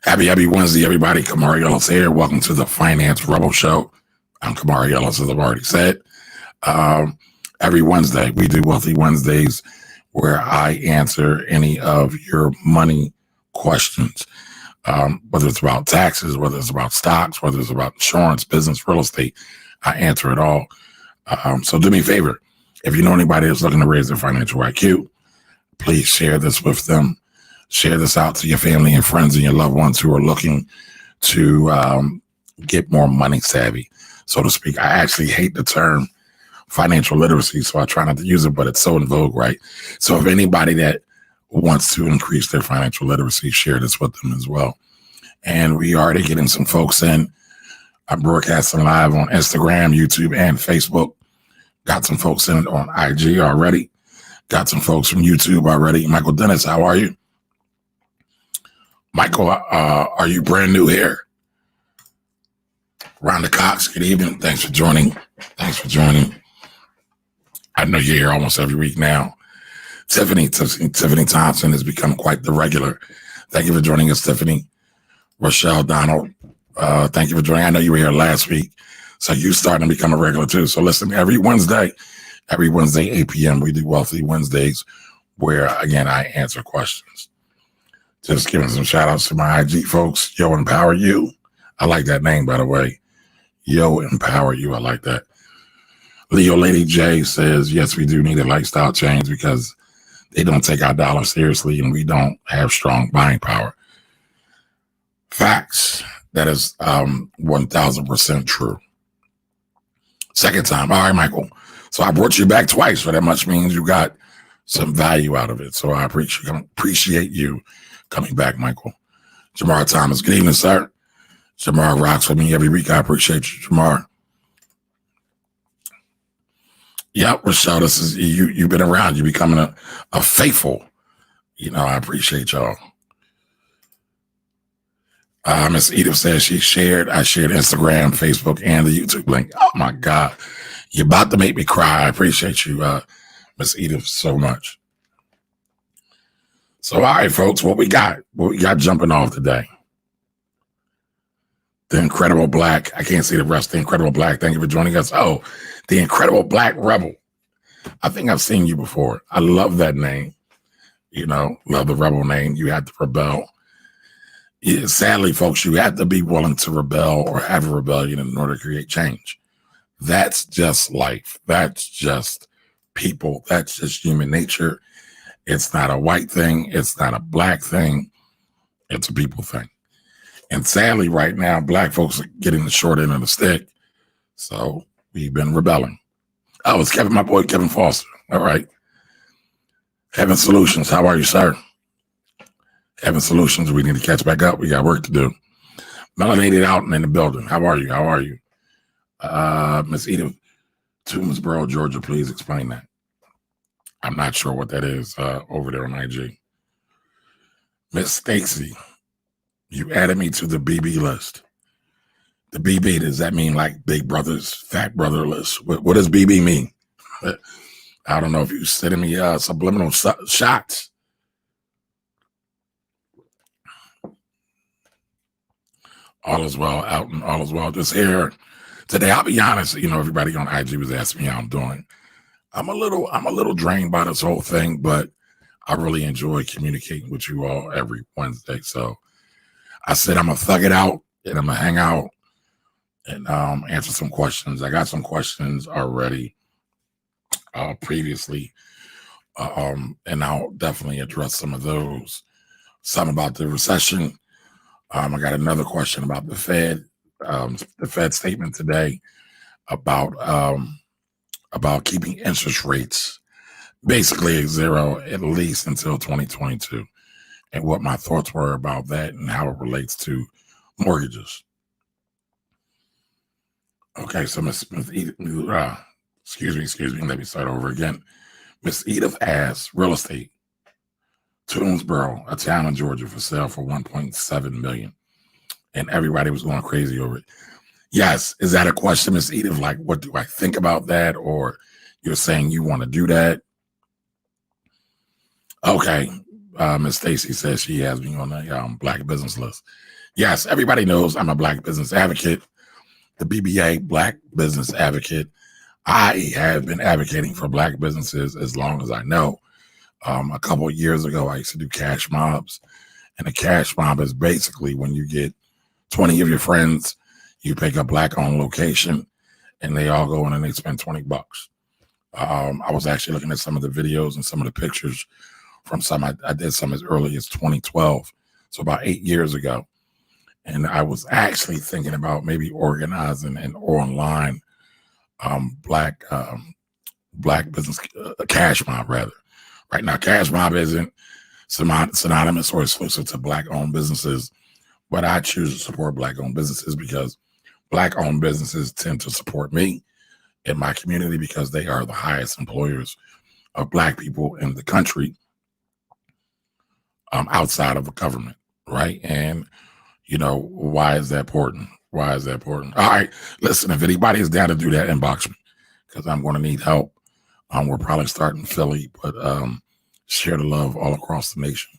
Happy Wednesday, everybody. Camari Ellis here. Welcome to the Finance Rebel Show. I'm Camari Ellis, as I've already said. Um, every Wednesday, we do Wealthy Wednesdays where I answer any of your money questions, whether it's about taxes, whether it's about stocks, whether it's about insurance, business, real estate. I answer it all. So do me a favor. If you know anybody that's looking to raise their financial IQ, please share this with them. Share this out to your family and friends and your loved ones who are looking to get more money savvy, so to speak. I actually hate the term financial literacy, so I try not to use it, but it's so in vogue, right? So if anybody that wants to increase their financial literacy, share this with them as well. And we are already getting some folks in. I'm broadcasting live on Instagram, YouTube, and Facebook. Got some folks in on IG already. Got some folks from YouTube already. Michael Dennis, how are you? Michael, are you brand new here? Rhonda Cox, good evening. Thanks for joining. I know you're here almost every week now. Tiffany Thompson has become quite the regular. Thank you for joining us, Tiffany. Rochelle Donald, thank you for joining. I know you were here last week, so you starting to become a regular too. So listen, every Wednesday, 8 p.m., we do Wealthy Wednesdays where, again, I answer questions. Just giving some shout outs to my IG folks. Yo, Empower You. I like that name, by the way. Yo, Empower You. I like that. Leo Lady J says, yes, we do need a lifestyle change because they don't take our dollar seriously and we don't have strong buying power. Facts. That is 1,000% true. Second time. All right, Michael. So I brought you back twice, so that much means you got some value out of it. So I appreciate you coming back, Michael. Jamar Thomas, good evening, sir. Jamar rocks with me every week. I appreciate you, Jamar. Yep, Rochelle, this is you've been around. You're becoming a faithful. I appreciate y'all. Miss Edith says I shared Instagram, Facebook, and the YouTube link. Oh my God. You're about to make me cry. I appreciate you, Miss Edith, so much. So, all right, folks, what we got jumping off today? The Incredible Black. I can't see the rest. The Incredible Black. Thank you for joining us. Oh, the Incredible Black Rebel. I think I've seen you before. I love that name. Love the rebel name. You had to rebel. Yeah, sadly, folks, you have to be willing to rebel or have a rebellion in order to create change. That's just life. That's just people. That's just human nature. It's not a white thing. It's not a black thing. It's a people thing. And sadly, right now, black folks are getting the short end of the stick. So we've been rebelling. Oh, it's my boy, Kevin Foster. All right. Heaven Solutions. How are you, sir? Heaven Solutions. We need to catch back up. We got work to do. Melanated out and in the building. How are you? Miss Edith, Toomsboro, Georgia, please explain that. I'm not sure what that is over there on IG. Miss Stacy, you added me to the BB list. The BB, does that mean like Big Brother's Fat Brother list? What does BB mean? I don't know if you're sending me subliminal shots. All is well out and all is well. Just here today, I'll be honest, everybody on IG was asking me how I'm doing. I'm a little drained by this whole thing, but I really enjoy communicating with you all every Wednesday. So I said I'm gonna thug it out and I'm gonna hang out and answer some questions. I got some questions already previously, and I'll definitely address some of those. Some about the recession. I got another question about the Fed statement today about keeping interest rates basically at zero at least until 2022, and what my thoughts were about that and how it relates to mortgages. Okay, so Miss Edith, excuse me, let me start over again. Miss Edith asks, real estate, Toomsboro, a town in Georgia, for sale for $1.7 million, and everybody was going crazy over it. Yes, is that a question, Miss Edith? Like, what do I think about that? Or you're saying you want to do that? Okay, Miss Stacy says she has me on the Black business list. Yes, everybody knows I'm a Black business advocate, the BBA, Black business advocate. I have been advocating for Black businesses as long as I know. A couple of years ago, I used to do cash mobs. And a cash mob is basically when you get 20 of your friends, you pick a Black-owned location, and they all go in and they spend $20. I was actually looking at some of the videos and some of the pictures from some. I did some as early as 2012, so about 8 years ago. And I was actually thinking about maybe organizing an online Black business cash mob, rather. Right now, cash mob isn't synonymous or exclusive to Black-owned businesses, but I choose to support Black-owned businesses because Black-owned businesses tend to support me in my community because they are the highest employers of Black people in the country, outside of the government, right? And, why is that important? Why is that important? All right, listen, if anybody is down to do that, inbox me because I'm going to need help. We're probably starting Philly, but share the love all across the nation.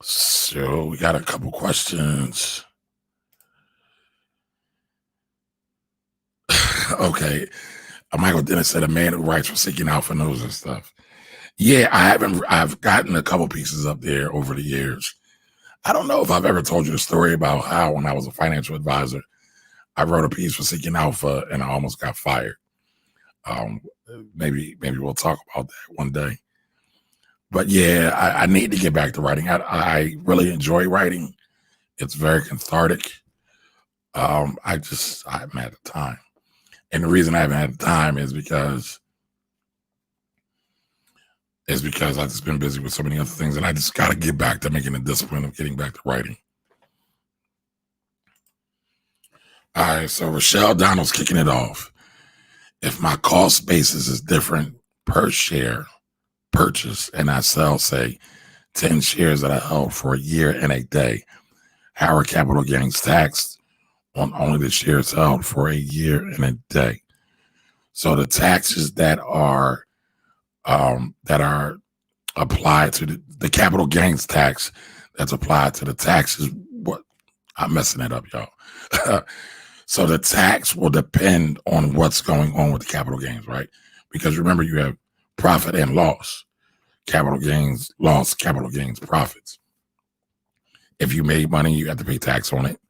So we got a couple questions. Okay. Michael Dennis said a man who writes for Seeking Alpha knows this stuff. Yeah, I've gotten a couple pieces up there over the years. I don't know if I've ever told you the story about how when I was a financial advisor, I wrote a piece for Seeking Alpha and I almost got fired. Maybe we'll talk about that one day. But yeah, I need to get back to writing. I really enjoy writing. It's very cathartic. I haven't had the time. And the reason I haven't had the time is because I've just been busy with so many other things, and I just got to get back to making a discipline of getting back to writing. All right, so Rochelle Donald's kicking it off. If my cost basis is different per share purchase, and I sell, say, 10 shares that I held for a year and a day, how are capital gains taxed on only the shares held for a year and a day? So the taxes that are applied to the capital gains tax that's applied to the taxes. What I'm messing it up, y'all. So the tax will depend on what's going on with the capital gains, right? Because remember, you have profit and loss, capital gains, loss, capital gains, profits. If you made money, you have to pay tax on it.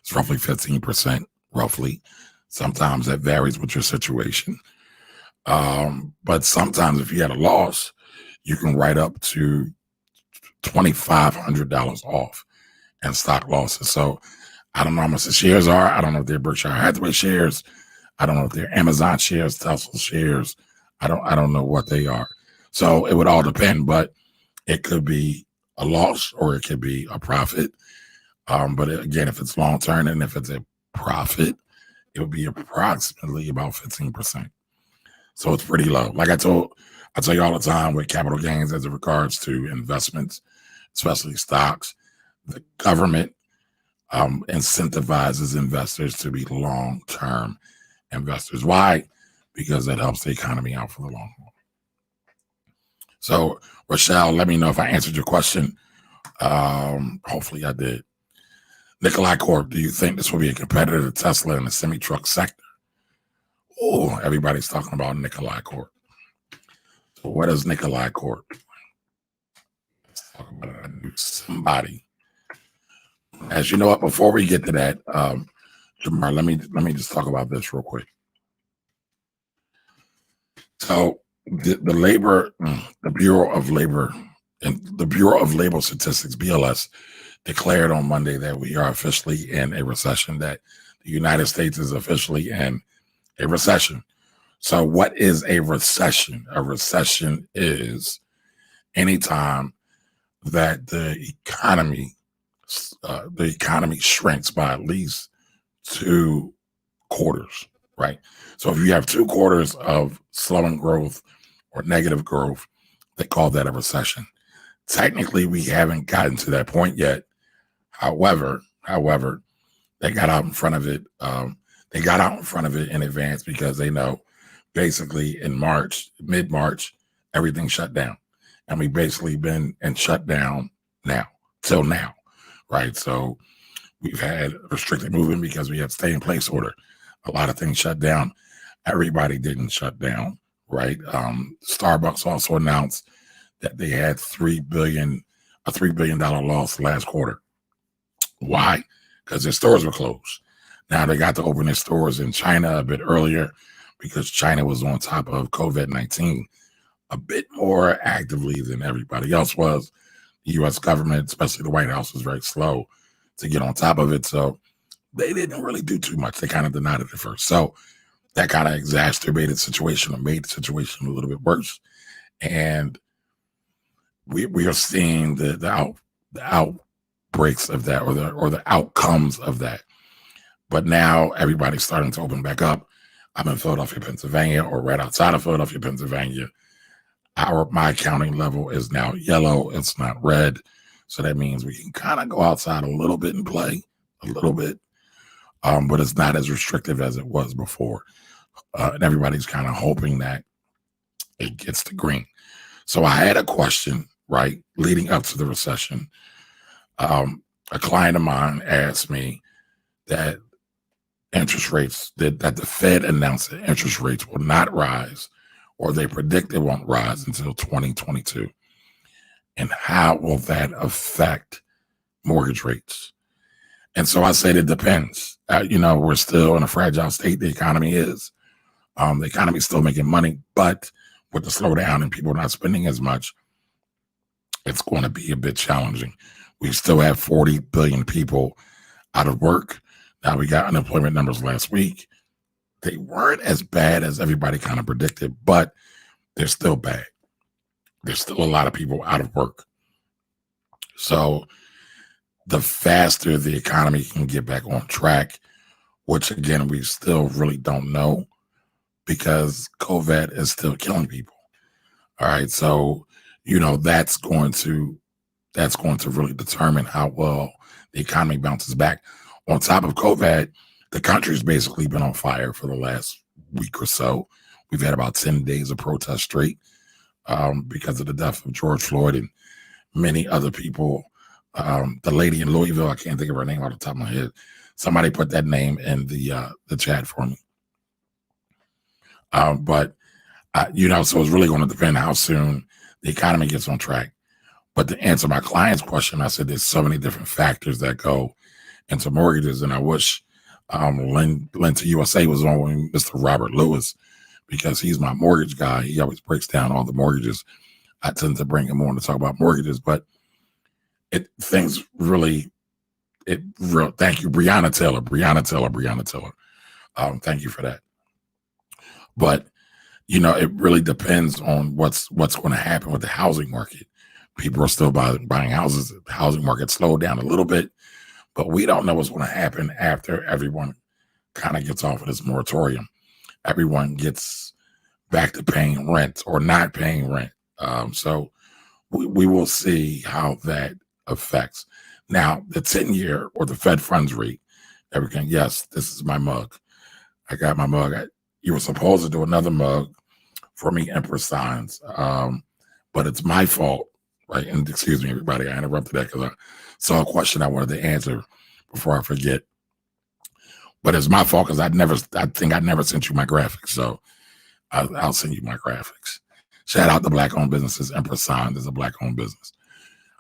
It's roughly 15%, roughly. Sometimes that varies with your situation. But sometimes if you had a loss, you can write up to $2,500 off in stock losses. So I don't know how much the shares are. I don't know if they're Berkshire Hathaway shares. I don't know if they're Amazon shares, Tesla shares. I don't know what they are. So it would all depend, but it could be a loss or it could be a profit. But again, if it's long term and if it's a profit, it would be approximately about 15%. So it's pretty low. Like I tell you all the time with capital gains as it regards to investments, especially stocks, the government incentivizes investors to be long-term investors. Why? Because that helps the economy out for the long haul. So, Rochelle, let me know if I answered your question. Hopefully I did. Nikolai Corp, do you think this will be a competitor to Tesla in the semi-truck sector? Oh, everybody's talking about Nikolai Corp. So what is Nikolai Corp? Let's talk about somebody. As you know, before we get to that, Jamar, let me just talk about this real quick. So the Bureau of Labor and the Bureau of Labor Statistics, BLS, declared on Monday that we are officially in a recession, that the United States is officially in a recession. So what is a recession? A recession is anytime that the economy shrinks by at least 2 quarters, right? So if you have 2 quarters of slowing growth or negative growth, they call that a recession. Technically, we haven't gotten to that point yet. However, they got out in front of it. They got out in front of it in advance because they know basically in March, mid-March, everything shut down. And we basically been in shutdown now, till now, right? So we've had restricted movement because we had stay in place order. A lot of things shut down. Everybody didn't shut down, right? Starbucks also announced that they had a $3 billion loss last quarter. Why? Because their stores were closed. Now they got to open their stores in China a bit earlier because China was on top of COVID-19 a bit more actively than everybody else was. The U.S. government, especially the White House, was very slow to get on top of it. So they didn't really do too much. They kind of denied it at first. So that kind of exacerbated the situation or made the situation a little bit worse. And we are seeing the outbreaks of that or the outcomes of that. But now everybody's starting to open back up. I'm in Philadelphia, Pennsylvania, or right outside of Philadelphia, Pennsylvania. My counting level is now yellow. It's not red. So that means we can kind of go outside a little bit and play a little bit. But it's not as restrictive as it was before. And everybody's kind of hoping that it gets to green. So I had a question, right, leading up to the recession. A client of mine asked me that that the Fed announced that interest rates will not rise, or they predict it won't rise until 2022. And how will that affect mortgage rates? And so I said it depends. We're still in a fragile state. The economy is. The economy's still making money, but with the slowdown and people not spending as much, it's going to be a bit challenging. We still have 40 billion people out of work. Now, we got unemployment numbers last week. They weren't as bad as everybody kind of predicted, but they're still bad. There's still a lot of people out of work. So the faster the economy can get back on track, which again, we still really don't know because COVID is still killing people. All right. So, that's going to really determine how well the economy bounces back. On top of COVID, the country's basically been on fire for the last week or so. We've had about 10 days of protest straight because of the death of George Floyd and many other people. The lady in Louisville, I can't think of her name off the top of my head. Somebody put that name in the chat for me. So it's really going to depend how soon the economy gets on track. But to answer my client's question, I said there's so many different factors that go into mortgages, and I wish Lend to USA was on with Mr. Robert Lewis because he's my mortgage guy. He always breaks down all the mortgages. I tend to bring him on to talk about mortgages, but thank you, Breonna Taylor. Thank you for that. But it really depends on what's going to happen with the housing market. People are still buying houses. The housing market slowed down a little bit, but we don't know what's going to happen after everyone kind of gets off of this moratorium. Everyone gets back to paying rent or not paying rent. So we will see how that affects. Now, the 10-year or the Fed funds rate, everything. Yes, this is my mug. I got my mug. You were supposed to do another mug for me, Empress Signs, but it's my fault, right? And excuse me, everybody, I interrupted that because I saw a question I wanted to answer before I forget. But it's my fault because I think I never sent you my graphics, so I'll send you my graphics. Shout out to Black-owned businesses. Empress Signs is a Black-owned business.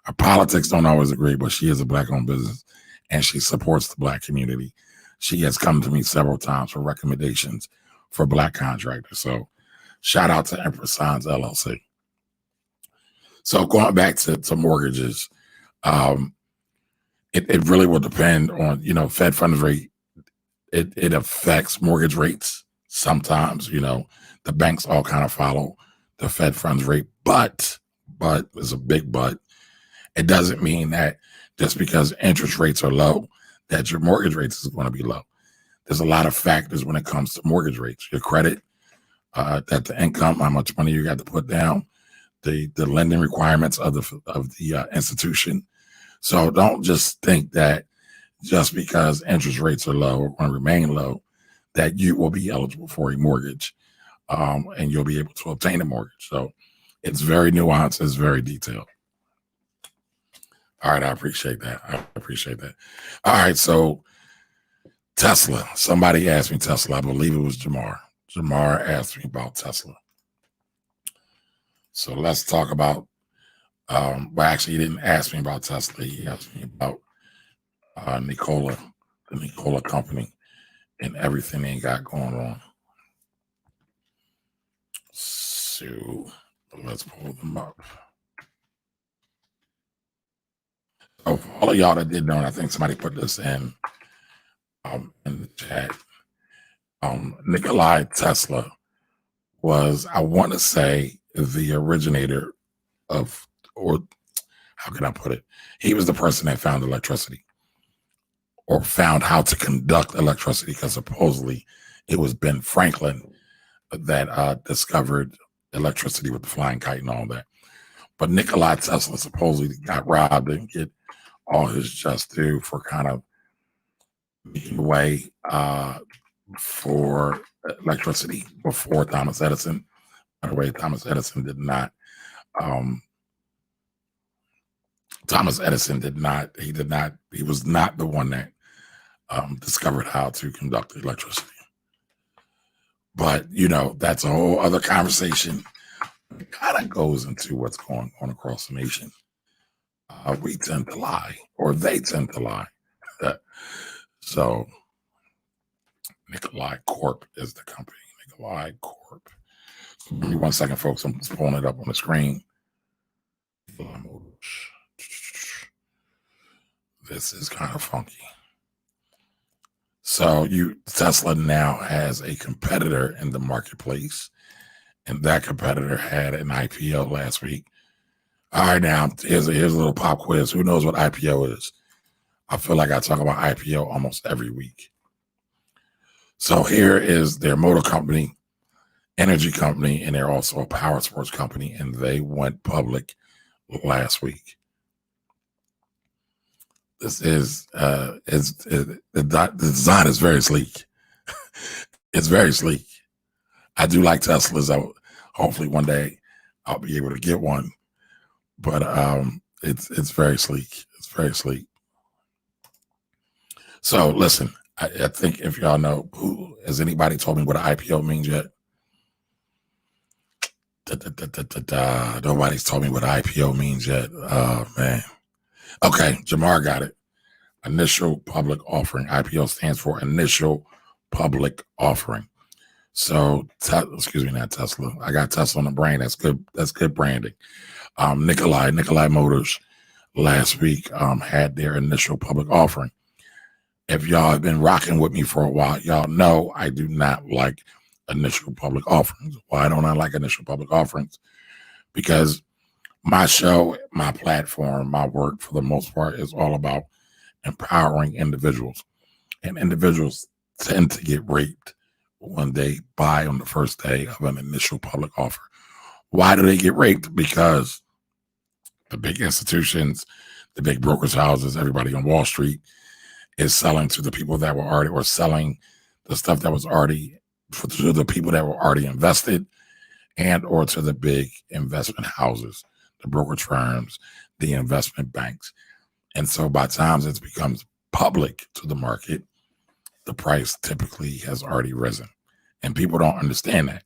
Our politics don't always agree, but she is a Black-owned business, and she supports the Black community. She has come to me several times for recommendations for Black contractors. So shout out to Empress Signs LLC. So going back to mortgages, it really will depend on, Fed funds rate. It affects mortgage rates. Sometimes, the banks all kind of follow the Fed funds rate, but there's a big but. It doesn't mean that just because interest rates are low, that your mortgage rates is going to be low. There's a lot of factors when it comes to mortgage rates. Your credit, that the income, how much money you got to put down, the lending requirements of the institution. So don't just think that just because interest rates are low or going to remain low, that you will be eligible for a mortgage and you'll be able to obtain a mortgage. So It's very nuanced. It's very detailed. All right. I appreciate that. All right. So Tesla. Somebody asked me Tesla. I believe it was Jamar. Jamar asked me about Tesla. So let's talk about, well, actually, he didn't ask me about Tesla. He asked me about Nikola, the Nikola company, and everything they got going on. So let's pull them up. So for all of y'all that didn't know, and I think somebody put this in the chat, Nikolai Tesla was, I want to say, the originator of, or how can I put it? He was the person that found electricity, or found how to conduct electricity, because supposedly it was Ben Franklin that discovered electricity with the flying kite and all that. But Nikola Tesla supposedly got robbed and get all his just due for kind of making the way for electricity before Thomas Edison. By the way, Thomas Edison did not. He was not the one that discovered how to conduct electricity. But, you know, that's a whole other conversation. It kind of goes into what's going on across the nation. We tend to lie, or they tend to lie. So, Nikolai Corp is the company. Nikolai Corp. So give me 1 second, folks. I'm just pulling it up on the screen. This is kind of funky. So Tesla now has a competitor in the marketplace, and that competitor had an IPO last week. All right, now here's a little pop quiz. Who knows what IPO is? I feel like I talk about IPO almost every week. So here is their motor company, energy company, and they're also a power sports company, and they went public last week. This is the design is very sleek. It's very sleek. I do like Teslas. Hopefully one day I'll be able to get one. But it's very sleek. It's very sleek. So listen, I think if y'all know, has anybody told me what an IPO means yet? Nobody's told me what IPO means yet. Oh man. Okay, Jamar got it. Initial public offering. IPO stands for initial public offering. So, excuse me, not Tesla. I got Tesla on the brain. That's good. That's good branding. Nikolai Motors last week had their initial public offering. If y'all have been rocking with me for a while, y'all know I do not like initial public offerings. Why don't I like initial public offerings? Because my show, my platform, my work, for the most part, is all about empowering individuals. And individuals tend to get raped when they buy on the first day of an initial public offer. Why do they get raped? Because the big institutions, the big brokerage houses, everybody on Wall Street is selling to the people that were already, or selling the stuff that was already to the people that were already invested, and or to the big investment houses, the brokerage firms, the investment banks. And so by the time it becomes public to the market, the price typically has already risen. And people don't understand that.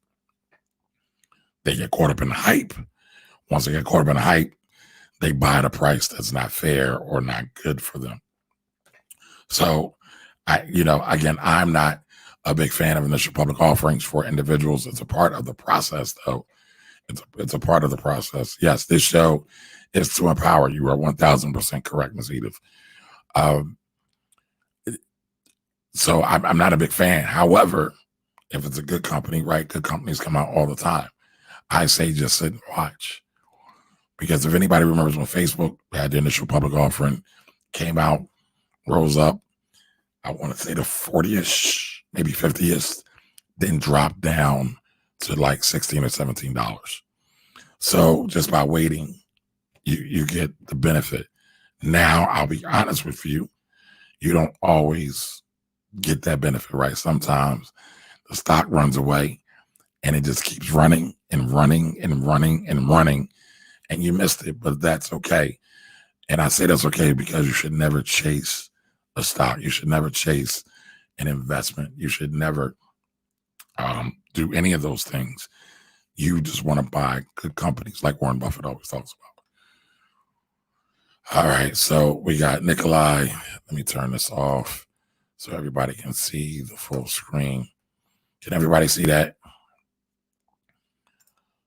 They get caught up in the hype. Once they get caught up in the hype, they buy at a price that's not fair or not good for them. So, again, I'm not a big fan of initial public offerings for individuals. It's a part of the process, though. It's a part of the process. Yes, this show is to empower. You are 1,000% correct, Ms. Edith. So I'm not a big fan. However, if it's a good company, right, good companies come out all the time. I say just sit and watch. Because if anybody remembers when Facebook had the initial public offering, came out, rose up, I want to say the 40-ish, maybe 50-ish, then dropped down to like $16 or $17. So just by waiting, you get the benefit. Now, I'll be honest with you, you don't always get that benefit, right? Sometimes the stock runs away and it just keeps running and running and running and running, and you missed it, but that's okay. And I say that's okay because you should never chase a stock. You should never chase an investment. You should never do any of those things. You just want to buy good companies like Warren Buffett always talks about. All right, so we got Nikolai. Let me turn this off so everybody can see the full screen. Can everybody see that?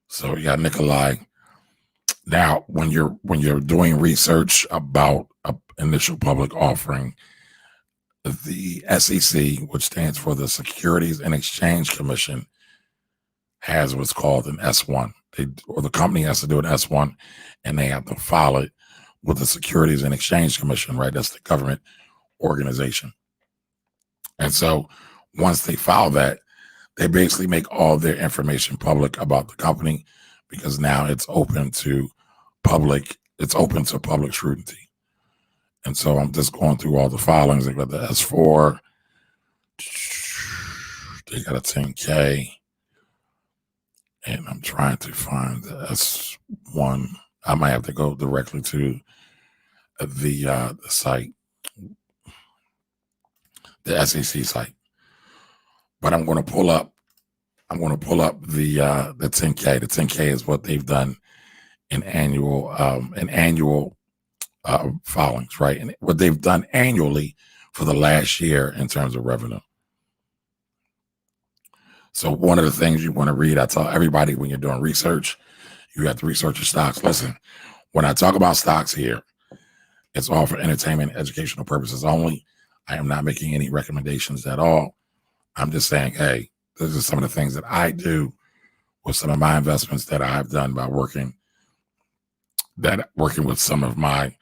So we got Nikolai. Now, when you're doing research about an initial public offering, the SEC, which stands for the Securities and Exchange Commission, has what's called an S1. Or the company has to do an S1, and they have to file it with the Securities and Exchange Commission, right? That's the government organization. And so once they file that, they basically make all their information public about the company, because now it's open to public scrutiny. And so I'm just going through all the filings. They got the S4, they got a 10K, and I'm trying to find the S1. I might have to go directly to the site, the SEC site. But I'm going to pull up the 10K. The 10K is what they've done in annual filings, right? And what they've done annually for the last year in terms of revenue. So one of the things you want to read, I tell everybody when you're doing research, you have to research your stocks. Listen, when I talk about stocks here, it's all for entertainment and educational purposes only. I am not making any recommendations at all. I'm just saying, hey, this is some of the things that I do with some of my investments that I've done by working with some of my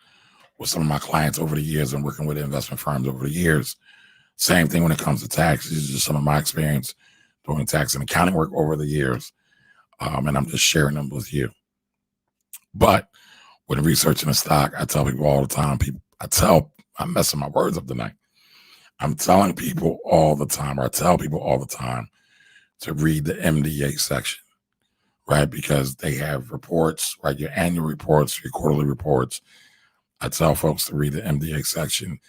clients over the years and working with investment firms over the years. Same thing when it comes to tax. This is just some of my experience doing tax and accounting work over the years. And I'm just sharing them with you. But when researching a stock, I tell people all the time, I'm messing my words up tonight. I'm telling people all the time, or I tell people all the time, to read the MDA section, right? Because they have reports, right? Your annual reports, your quarterly reports. I tell folks to read the MDA section.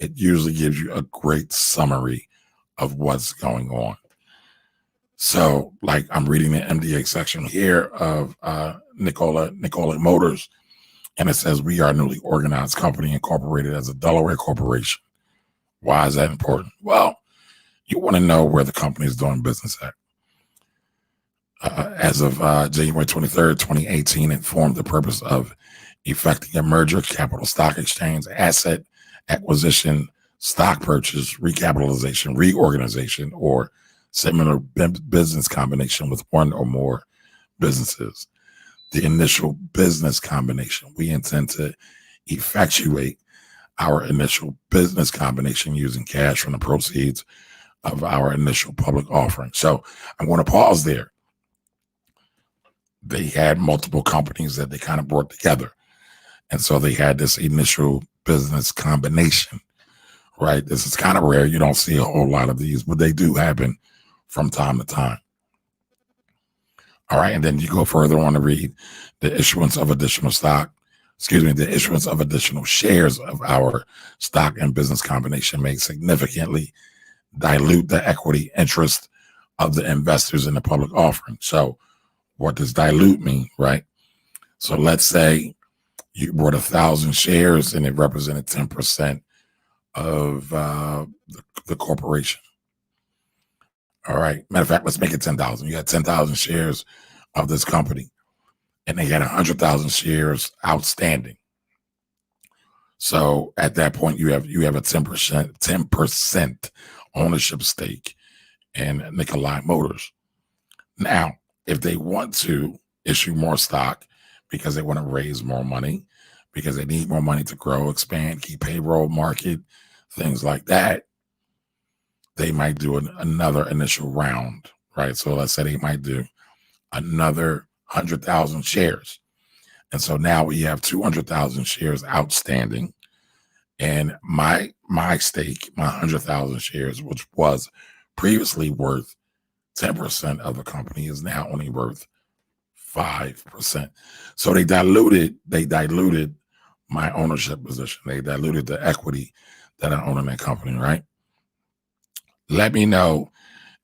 It usually gives you a great summary of what's going on. So, like, I'm reading the MDA section here of Nikola Motors, and it says, we are a newly organized company incorporated as a Delaware corporation. Why is that important? Well, you want to know where the company is doing business at. As of January 23rd, 2018, it formed the purpose of effecting a merger, capital stock exchange, asset acquisition, stock purchase, recapitalization, reorganization, or similar business combination with one or more businesses. The initial business combination, we intend to effectuate our initial business combination using cash from the proceeds of our initial public offering. So I'm going to pause there. They had multiple companies that they kind of brought together. And so they had this initial business combination, right? This is kind of rare. You don't see a whole lot of these, but they do happen from time to time. All right. And then you go further on to read the issuance of additional shares of our stock and business combination may significantly dilute the equity interest of the investors in the public offering. So what does dilute mean, right? So let's say you bought 1,000 shares and it represented 10% of the corporation. All right. Matter of fact, let's make it 10,000. You got 10,000 shares of this company, and they had 100,000 shares outstanding. So at that point, you have a 10% ownership stake in Nikolai Motors. Now, if they want to issue more stock because they want to raise more money, because they need more money to grow, expand, keep payroll, market, things like that, they might do another initial round, right? So let's say they might do another 100,000 shares. And so now we have 200,000 shares outstanding. And my stake, my 100,000 shares, which was previously worth 10% of the company is now only worth 5%. So they diluted my ownership position. They diluted the equity that I own in that company, right? Let me know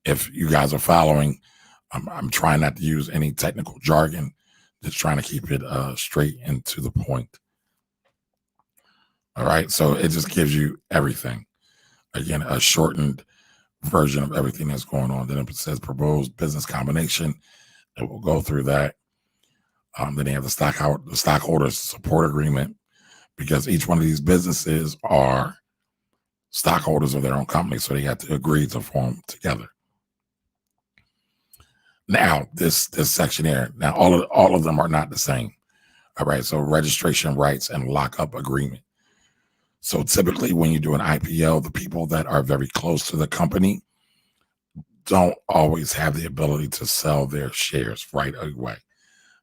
if you guys are following. I'm trying not to use any technical jargon, just trying to keep it straight and to the point. All right. So it just gives you everything. Again, a shortened version of everything that's going on. Then it says proposed business combination. It will go through that. Then they have the stockholders support agreement, because each one of these businesses are stockholders of their own company, so they have to agree to form together. Now, this section here, now all of them are not the same. All right, so registration rights and lockup agreement. So typically when you do an IPO, the people that are very close to the company don't always have the ability to sell their shares right away.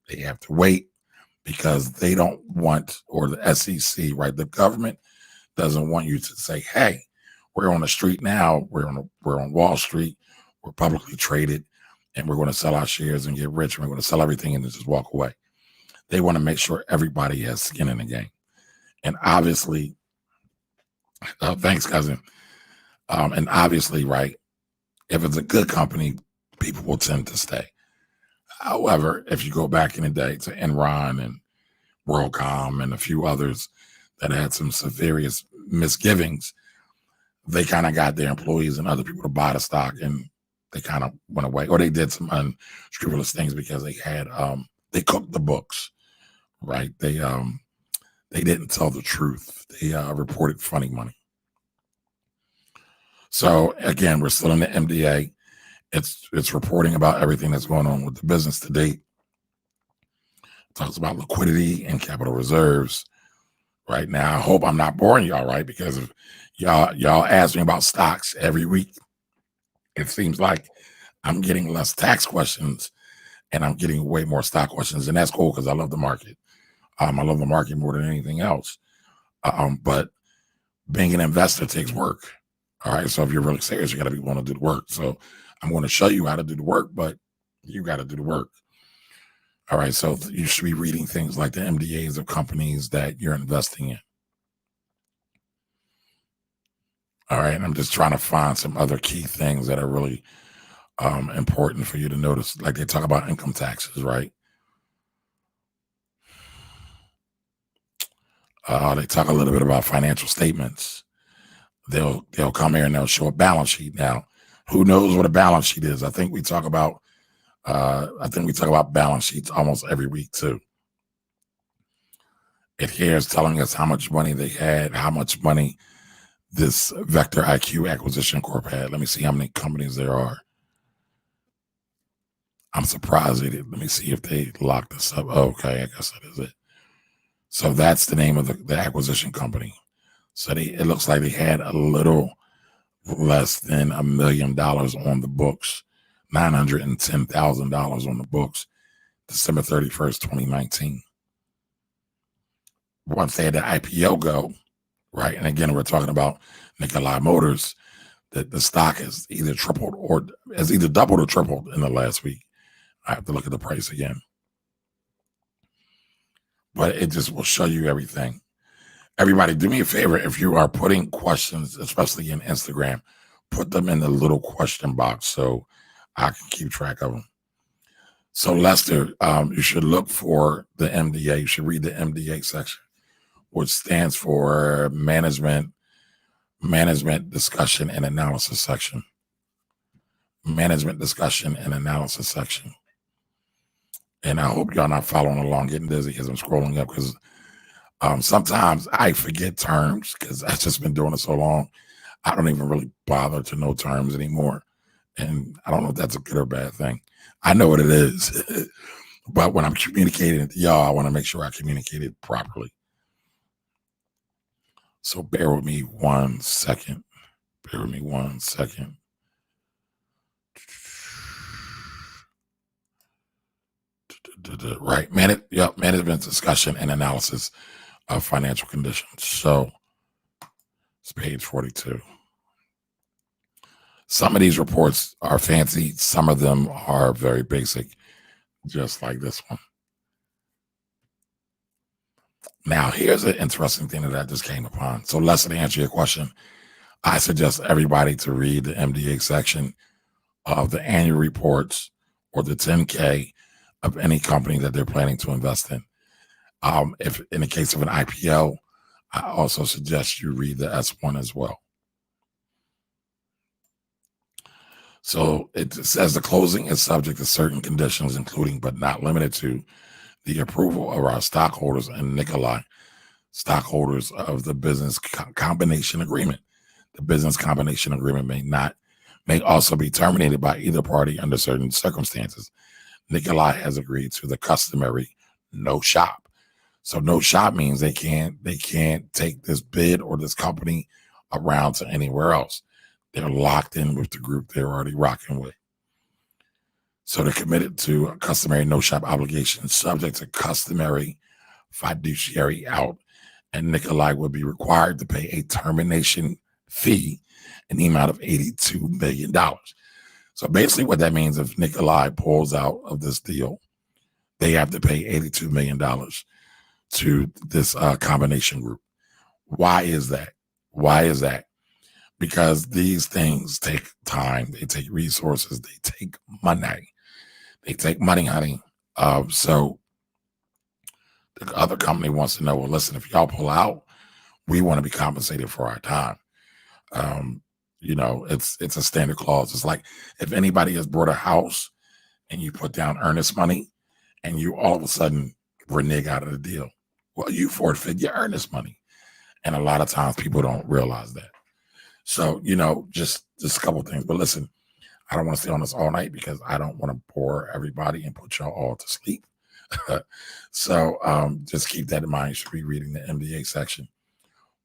They have to wait, because they don't want, or the SEC, right? The government doesn't want you to say, hey, we're on the street now. We're on Wall Street. We're publicly traded, and we're going to sell our shares and get rich. And we're going to sell everything and just walk away. They want to make sure everybody has skin in the game. And obviously, thanks, cousin. And obviously, right, if it's a good company, people will tend to stay. However, if you go back in the day to Enron and WorldCom and a few others that had some serious misgivings, they kind of got their employees and other people to buy the stock, and they kind of went away, or they did some unscrupulous things because they had they cooked the books, right? They didn't tell the truth. They reported funny money. So again, we're still in the MDA. It's reporting about everything that's going on with the business to date. It talks about liquidity and capital reserves. Right now, I hope I'm not boring y'all, right? Because if y'all ask me about stocks every week, it seems like I'm getting less tax questions and I'm getting way more stock questions, and that's cool because I love the market. I love the market more than anything else. But being an investor takes work. All right. So if you're really serious, you got to be willing to do the work. So I'm going to show you how to do the work, but you got to do the work. All right. So you should be reading things like the MDAs of companies that you're investing in. All right. And I'm just trying to find some other key things that are really important for you to notice. Like they talk about income taxes, right? They talk a little bit about financial statements. They'll come here and they'll show a balance sheet. Now, who knows what a balance sheet is? I think we talk about balance sheets almost every week too. It here is telling us how much money they had, how much money this Vector IQ Acquisition Corp had. Let me see how many companies there are. I'm surprised they did. Let me see if they locked this up. Oh, okay, I guess that is it. So that's the name of the acquisition company. So it looks like they had a little less than $1 million on the books, $910,000 on the books, December 31st, 2019. Once they had the IPO go, right? And again, we're talking about Nikolai Motors, that the stock has either tripled or has either doubled or tripled in the last week. I have to look at the price again. But it just will show you everything. Everybody, do me a favor. If you are putting questions, especially in Instagram, put them in the little question box so I can keep track of them. So Lester, you should look for the MDA. You should read the MDA section, which stands for Management Discussion and Analysis section. Management Discussion and Analysis section. And I hope y'all not following along, getting dizzy because I'm scrolling up, because sometimes I forget terms because I've just been doing it so long. I don't even really bother to know terms anymore. And I don't know if that's a good or bad thing. I know what it is. But when I'm communicating to y'all, I want to make sure I communicate it properly. So bear with me 1 second. Bear with me 1 second. Right. Management Discussion and Analysis of Financial Conditions. So it's page 42. Some of these reports are fancy. Some of them are very basic, just like this one. Now, here's an interesting thing that I just came upon. So, Leslie, to answer your question, I suggest everybody to read the MDA section of the annual reports or the 10K of any company that they're planning to invest in. If in the case of an IPO, I also suggest you read the S1 as well. So it says the closing is subject to certain conditions, including but not limited to the approval of our stockholders and Nikolai, stockholders of the business combination agreement. The business combination agreement may also be terminated by either party under certain circumstances. Nikolai has agreed to the customary no shop. So no shop means they can't take this bid or this company around to anywhere else. They're locked in with the group they're already rocking with. So they're committed to a customary no shop obligation subject to customary fiduciary out, and Nikolai would be required to pay a termination fee in the amount of $82 million. So basically what that means, if Nikolai pulls out of this deal, they have to pay $82 million to this combination group. Why is that? Why is that? Because these things take time, they take resources, they take money. They take money, honey. So the other company wants to know, well, listen, if y'all pull out, we want to be compensated for our time. It's a standard clause. It's like if anybody has bought a house and you put down earnest money and you all of a sudden renege out of the deal, well, you forfeit your earnest money. And a lot of times people don't realize that. So, just a couple of things. But listen, I don't want to stay on this all night because I don't want to bore everybody and put y'all all to sleep. So just keep that in mind. You should be reading the MDA section.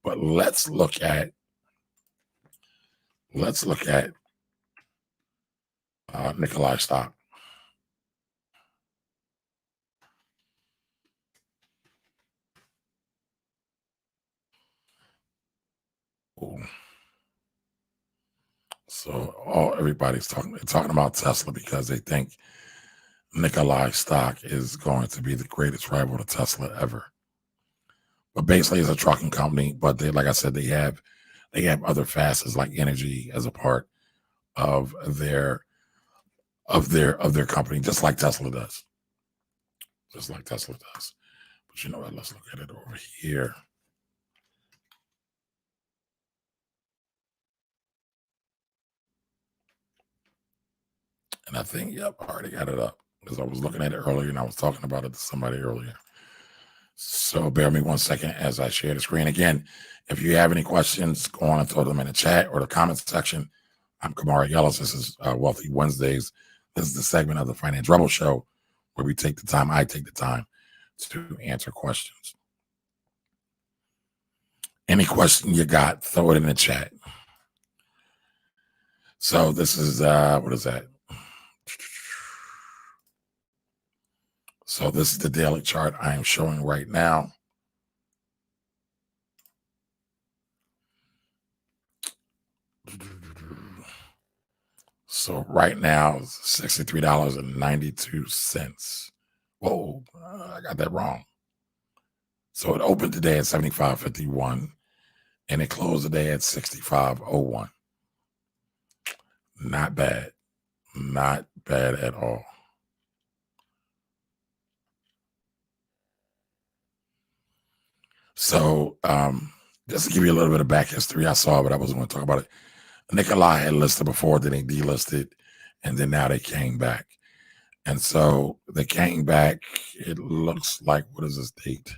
But let's look at Nikolai stock. Ooh. So everybody's talking about Tesla because they think Nikolai stock is going to be the greatest rival to Tesla ever. But basically, it's a trucking company. But like I said, they have other facets like energy as a part of their company, just like Tesla does. Just like Tesla does. But you know what? Let's look at it over here. And I think, yep, I already got it up because I was looking at it earlier and I was talking about it to somebody earlier. So bear with me 1 second as I share the screen. Again, if you have any questions, go on and throw them in the chat or the comments section. I'm Camari Ellis. This is Wealthy Wednesdays. This is the segment of the Finance Rebel Show where I take the time to answer questions. Any question you got, throw it in the chat. So this is, what is that? So this is the daily chart I am showing right now. So right now, $63.92. Whoa, I got that wrong. So it opened today at 75.51 and it closed today at 65.01. Not bad. Not bad at all. So just to give you a little bit of back history, I saw, but I wasn't going to talk about it. Nikolai had listed before, then they delisted, and then now they came back. And so they came back, it looks like, what is this date?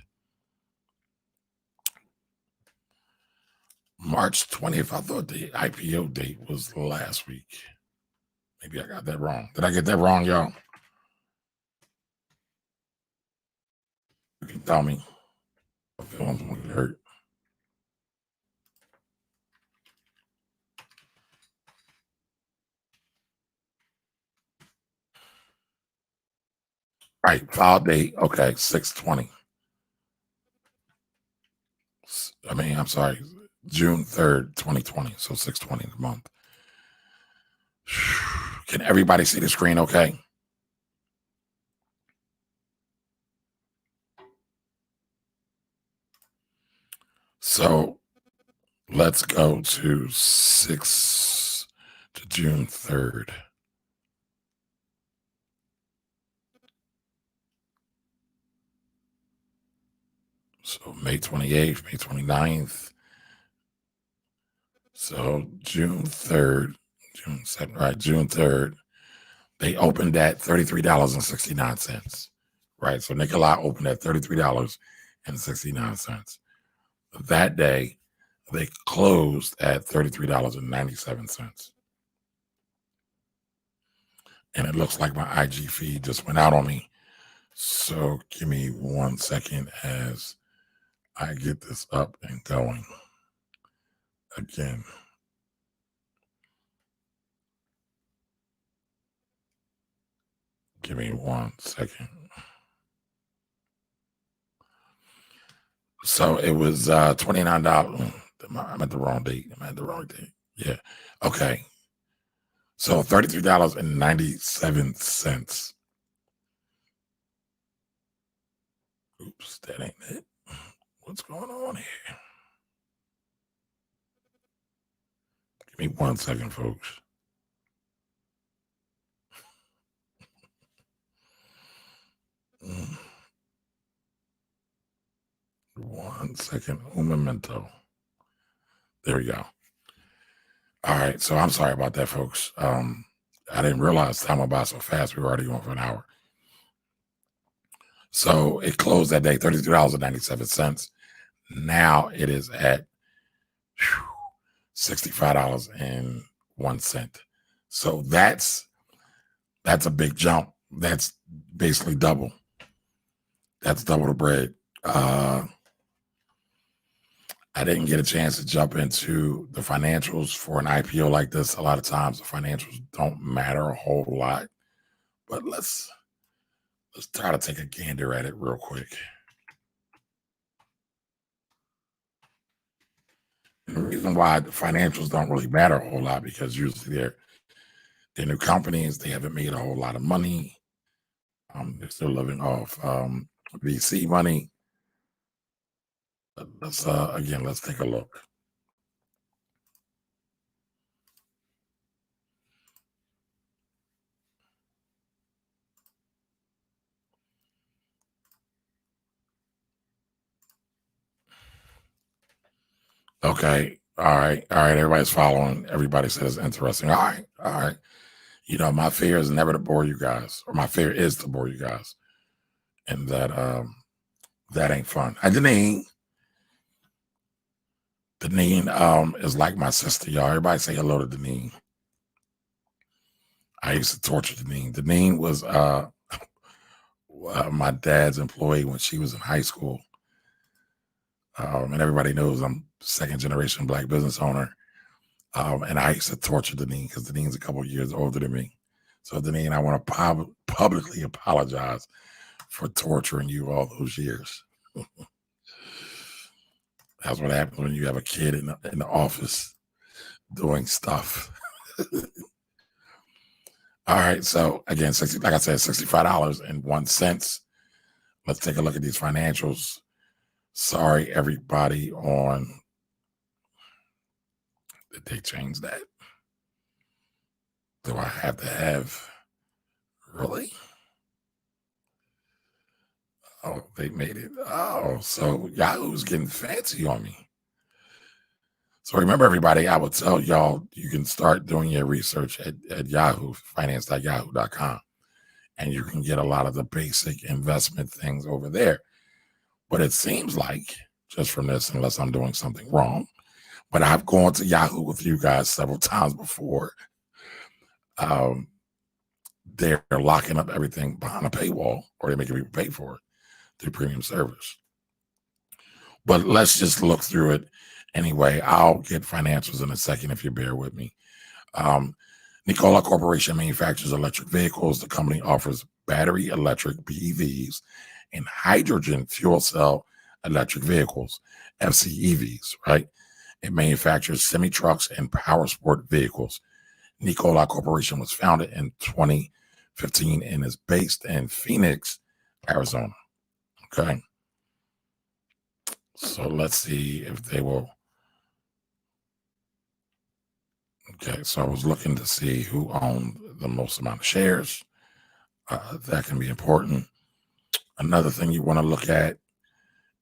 March 20th. I thought the IPO date was last week. Maybe I got that wrong. Did I get that wrong, y'all? You can tell me. I feel I'm going to get hurt. All right, file date. Okay, 6/20. I'm sorry, June 3rd, 2020. So 6/20 the month. Can everybody see the screen okay? So let's go to June 3rd. So May 28th, May 29th. So June 3rd, June 2nd, right? June 3rd, they opened at $33.69, right? So Nikolai opened at $33.69. That day, they closed at $33.97. And it looks like my IG feed just went out on me. So give me 1 second as I get this up and going again. Give me 1 second. So it was $29. I'm at the wrong date. Yeah. Okay. So $33.97. Oops, that ain't it. What's going on here? Give me 1 second, folks. Mm. 1 second. Un momento. There we go. All right. So I'm sorry about that, folks. I didn't realize time went by so fast. We were already going for an hour. So it closed that day, $33.97. Now it is at $65.01. So that's a big jump. That's basically double. That's double the bread. I didn't get a chance to jump into the financials for an IPO like this. A lot of times the financials don't matter a whole lot, but let's try to take a gander at it real quick. And the reason why the financials don't really matter a whole lot because usually they're new companies. They haven't made a whole lot of money. They're still living off VC money. Let's take a look. Okay. All right. Everybody's following. Everybody says interesting. All right. You know, my fear is never to bore you guys, or my fear is to bore you guys, and that ain't fun. Deneen is like my sister, y'all. Everybody say hello to Deneen. I used to torture Deneen. Deneen was my dad's employee when she was in high school. And everybody knows I'm second generation Black business owner. And I used to torture Deneen because Deneen's a couple of years older than me. So Deneen, I want to publicly apologize for torturing you all those years. That's what happens when you have a kid in the office doing stuff. All right. So again, like I said, $65.01. Let's take a look at these financials. Sorry, everybody on. Did they change that? Do I have to have? Really? Oh, they made it. Oh, so Yahoo's getting fancy on me. So remember, everybody, I would tell y'all you can start doing your research at Yahoo, finance.yahoo.com, and you can get a lot of the basic investment things over there. But it seems like, just from this, unless I'm doing something wrong, but I've gone to Yahoo with you guys several times before. They're locking up everything behind a paywall, or they're making people pay for it through premium service. But let's just look through it anyway. I'll get financials in a second if you bear with me. Nikola Corporation manufactures electric vehicles. The company offers battery electric BEVs and hydrogen fuel cell electric vehicles, FCEVs, right? It manufactures semi-trucks and power sport vehicles. Nikola Corporation was founded in 2015 and is based in Phoenix, Arizona. Okay. So let's see if they will. Okay. So I was looking to see who owned the most amount of shares. That can be important. Another thing you want to look at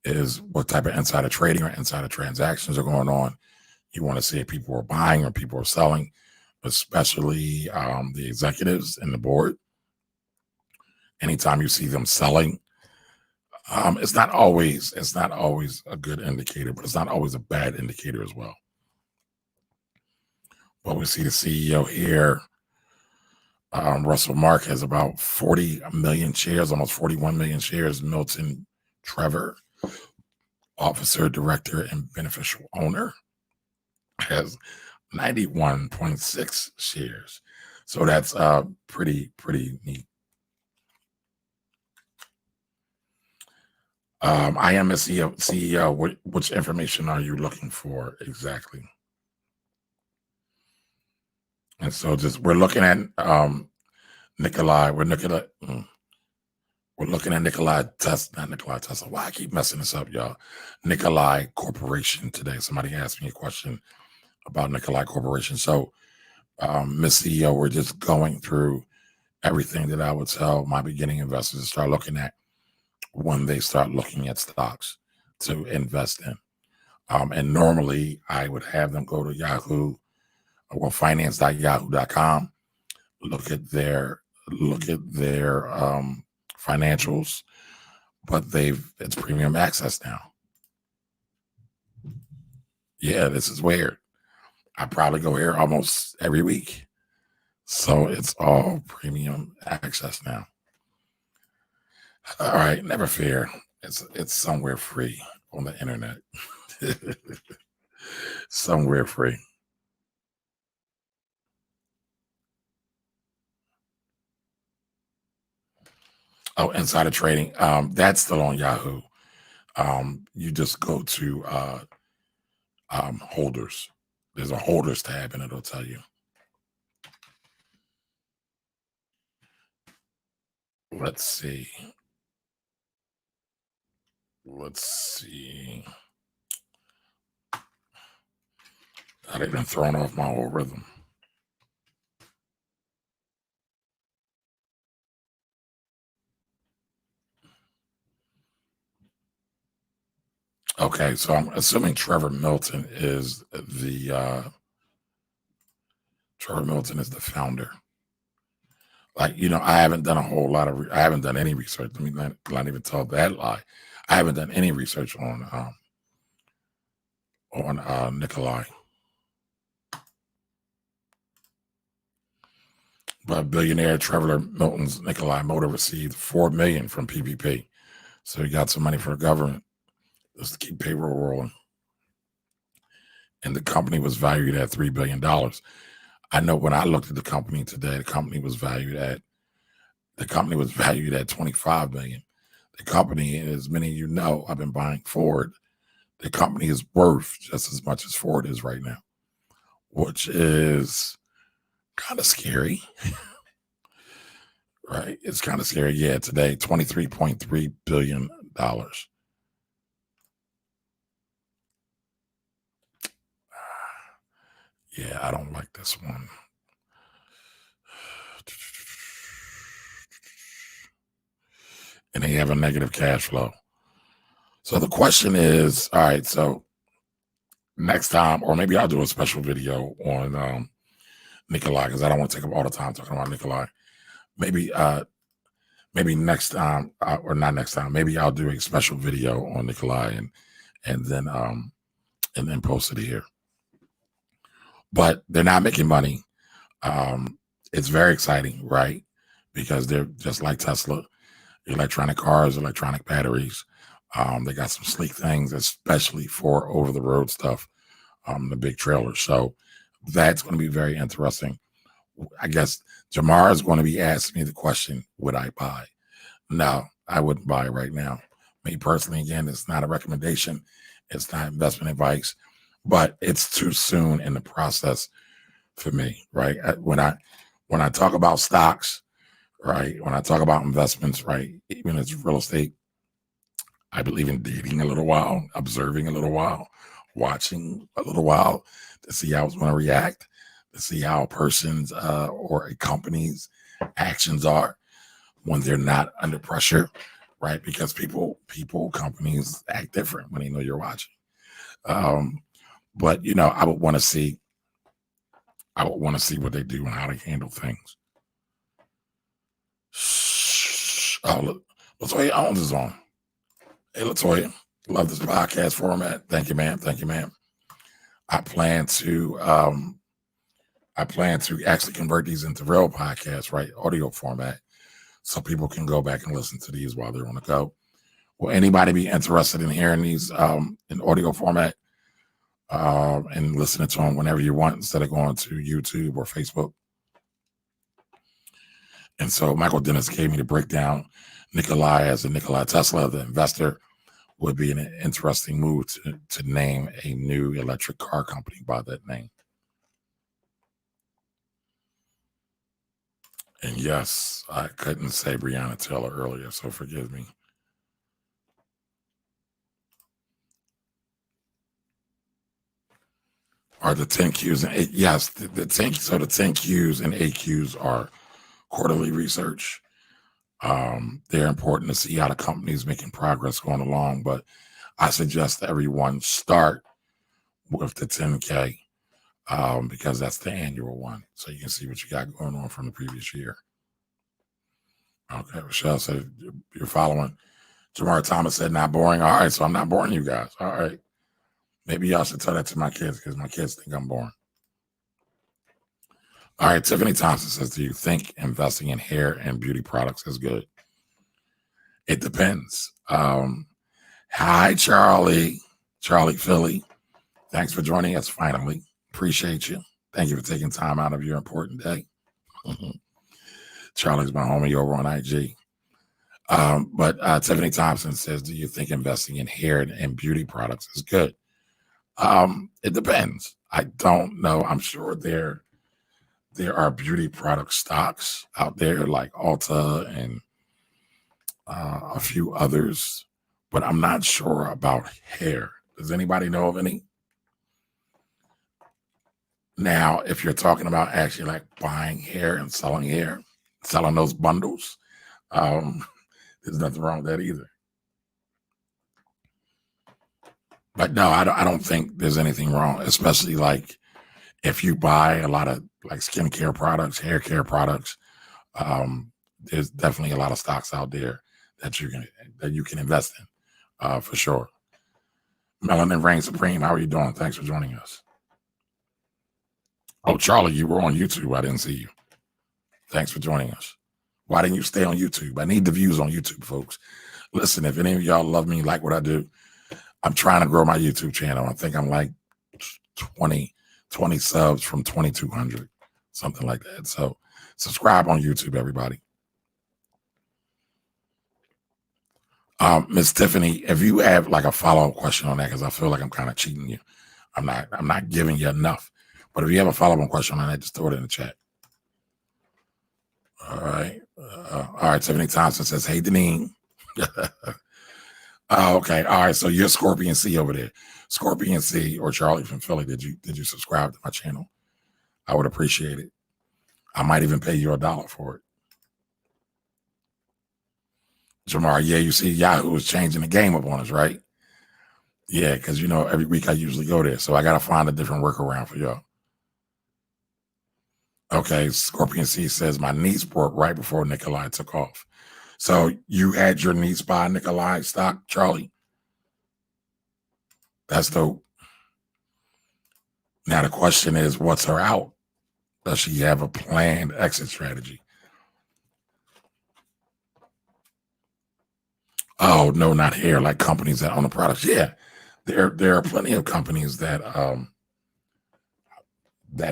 is what type of insider trading or insider transactions are going on. You want to see if people are buying or people are selling, especially the executives and the board. Anytime you see them selling, it's not always a good indicator, but it's not always a bad indicator as well. But we see the CEO here. Russell Mark has about 40 million shares, almost 41 million shares. Milton Trevor, officer, director, and beneficial owner, has 91.6 shares. So that's pretty neat. I am a CEO. Which information are you looking for exactly? And so we're looking at Nikolai. We're looking at Nikolai Tesla, not Nikolai Tesla. Why I keep messing this up, y'all? Nikolai Corporation today. Somebody asked me a question about Nikolai Corporation. So, Ms. CEO, we're just going through everything that I would tell my beginning investors to start looking at when they start looking at stocks to invest in. And normally I would have them go to Yahoo, well, finance.yahoo.com, look at their financials, but it's premium access now. Yeah, this is weird. I probably go here almost every week. So it's all premium access now. All right, never fear. It's somewhere free on the internet. Somewhere free. Oh, insider trading. That's still on Yahoo. You just go to holders. There's a holders tab and it'll tell you. Let's see. I didn't thrown off my whole rhythm. Okay, so I'm assuming Trevor Milton is the founder. Like, I haven't done a whole lot of, I haven't done any research. Let me not even tell that lie. I haven't done any research on Nikolai. But billionaire Trevor Milton's Nikolai Motor received $4 million from PPP. So he got some money from the government just to keep payroll rolling. And the company was valued at $3 billion. I know when I looked at the company today, the company was valued at $25 million. The company, as many of you know, I've been buying Ford. The company is worth just as much as Ford is right now, which is kind of scary. Right? It's kind of scary. Yeah, today, $23.3 billion. Yeah, I don't like this one. And they have a negative cash flow. So the question is, all right, so next time, or maybe I'll do a special video on Nikolai, because I don't want to take up all the time talking about Nikolai. Maybe next time, or not next time, maybe I'll do a special video on Nikolai and then post it here. But they're not making money. It's very exciting, right? Because they're just like Tesla, electronic cars, electronic batteries. They got some sleek things, especially for over the road stuff, the big trailers. So that's going to be very interesting. I guess Jamar is going to be asking me the question, would I buy? No, I wouldn't buy right now. Me personally, again, it's not a recommendation. It's not investment advice, but it's too soon in the process for me, right? When I talk about stocks, right? When I talk about investments, right? Even as real estate, I believe in dating a little while, observing a little while, watching a little while to see how it's going to react, to see how a person's or a company's actions are when they're not under pressure, right? Because companies act different when they know you're watching. But I would want to see what they do and how they handle things. Shh. Oh, look, Latoya Owens is on. Hey, Latoya, love this podcast format. Thank you, ma'am. Thank you, ma'am. I plan to actually convert these into real podcasts, right? Audio format, so people can go back and listen to these while they're on the go. Will anybody be interested in hearing these in audio format and listening to them whenever you want instead of going to YouTube or Facebook? And so Michael Dennis gave me the breakdown. Nikolai as a Nikola Tesla, the investor, would be an interesting move to name a new electric car company by that name. And yes, I couldn't say Breonna Taylor earlier, so forgive me. Are the 10 Qs and 8? Yes, the 10. So the 10 Qs and 8 Qs are quarterly research. They're important to see how the company is making progress going along, but I suggest that everyone start with the 10K because that's the annual one. So you can see what you got going on from the previous year. Okay, Rochelle said you're following. Jamar Thomas said not boring. All right, so I'm not boring you guys. All right. Maybe y'all should tell that to my kids because my kids think I'm boring. All right, Tiffany Thompson says, do you think investing in hair and beauty products is good? It depends. Hi, Charlie Philly. Thanks for joining us finally. Appreciate you. Thank you for taking time out of your important day. Charlie's my homie over on IG. But Tiffany Thompson says, do you think investing in hair and beauty products is good? It depends. I don't know. I'm sure there are beauty product stocks out there like Ulta and a few others, but I'm not sure about hair. Does anybody know of any? Now, if you're talking about actually like buying hair and selling those bundles, there's nothing wrong with that either. But no, I don't think there's anything wrong, especially like if you buy a lot of like skincare products, hair care products. There's definitely a lot of stocks out there that you can invest in for sure. Melanin Reign Supreme, how are you doing? Thanks for joining us. Oh, Charlie, you were on YouTube. I didn't see you. Thanks for joining us. Why didn't you stay on YouTube? I need the views on YouTube, folks. Listen, if any of y'all love me, like what I do, I'm trying to grow my YouTube channel. I think I'm like 20 subs from 2,200, something like that. So subscribe on YouTube, everybody. Miss Tiffany, if you have like a follow-up question on that, because I feel like I'm kind of cheating you. I'm not giving you enough. But if you have a follow-up question on that, just throw it in the chat. All right. All right. Tiffany Thompson says, hey, Deneen. Oh, okay. All right. So you're Scorpion C over there. Scorpion C or Charlie from Philly. Did you subscribe to my channel? I would appreciate it. I might even pay you $1 for it. Jamar, yeah, you see Yahoo is changing the game up on us, right? Yeah, because every week I usually go there. So I gotta find a different workaround for y'all. Okay, Scorpion C says my niece bought right before Nikolai took off. So you had your niece buy Nikolai stock, Charlie? That's dope. Now the question is, what's her out? Does she have a planned exit strategy? Oh, no, not here. Like companies that own the products. Yeah, there are plenty of companies that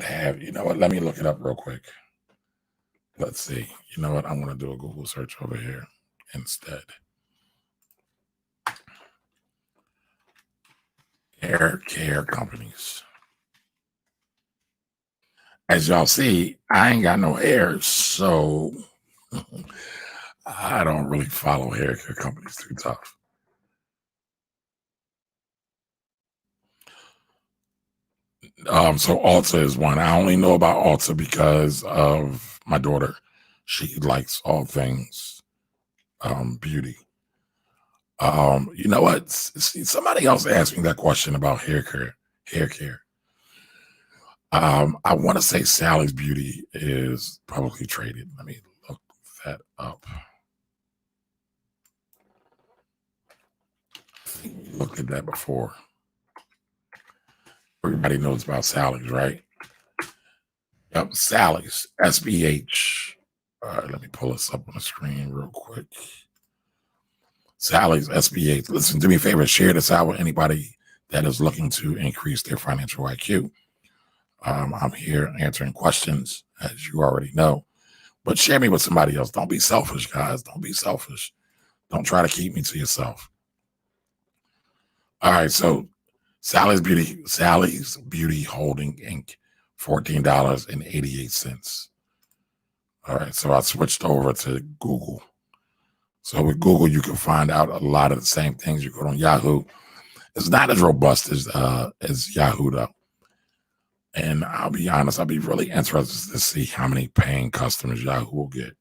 have. You know what? Let me look it up real quick. Let's see. You know what? I'm going to do a Google search over here instead. Hair care companies. as y'all see, I ain't got no hair, so I don't really follow hair care companies too tough. So Ulta is one. I only know about Ulta because of my daughter. She likes all things beauty. You know what? See, somebody else asked me that question about hair care. Hair care. I want to say Sally's Beauty is publicly traded. Let me look that up. I think we looked at that before. Everybody knows about Sally's, right? Yep, Sally's, SBH. All right, let me pull this up on the screen real quick. Sally's, SBH. Listen, do me a favor, share this out with anybody that is looking to increase their financial IQ. I'm here answering questions, as you already know, but share me with somebody else. Don't be selfish, guys. Don't be selfish. Don't try to keep me to yourself. All right, so Sally's Beauty Holding Inc., $14.88. All right, so I switched over to Google. So with Google, you can find out a lot of the same things. You go on Yahoo. It's not as robust as Yahoo, though. And I'll be honest, I'll be really interested to see how many paying customers Yahoo will get.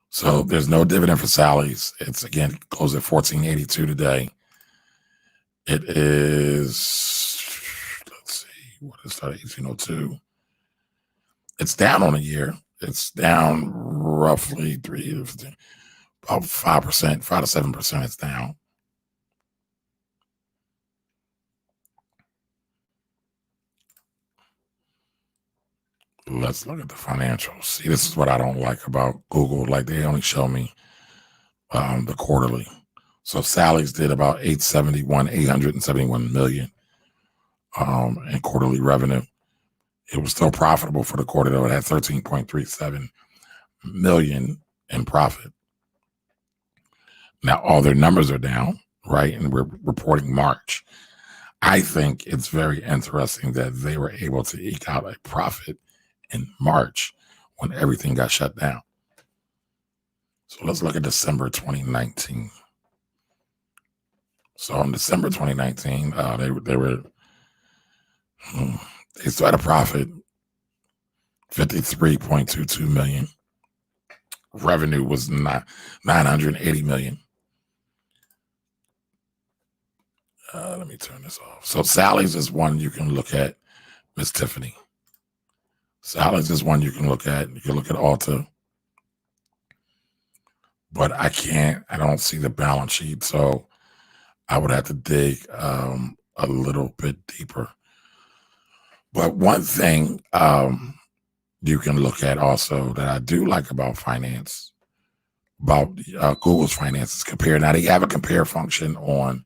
So there's no dividend for Sally's. It's again closed at $14.82 today. It is, let's see, what is that? 1802. It's down on a year. It's down roughly about 5%, 5 to 7%. It's down. Let's look at the financials. See, this is what I don't like about Google. Like they only show me the quarterly. So Sally's did about 871 million in quarterly revenue. It was still profitable for the quarter, though. It had 13.37 million in profit. Now all their numbers are down, right? And we're reporting March. I think it's very interesting that they were able to eke out a profit in March when everything got shut down. So let's look at December 2019. So in December 2019, they still had a profit, 53.22 million. Revenue was 980 million. Let me turn this off. So Sally's is one you can look at. Miss Tiffany. Sally's is one you can look at. You can look at Ulta. But I don't see the balance sheet. So I would have to dig a little bit deeper. But one thing you can look at also that I do like about finance, about Google's finances compare. Now they have a compare function on,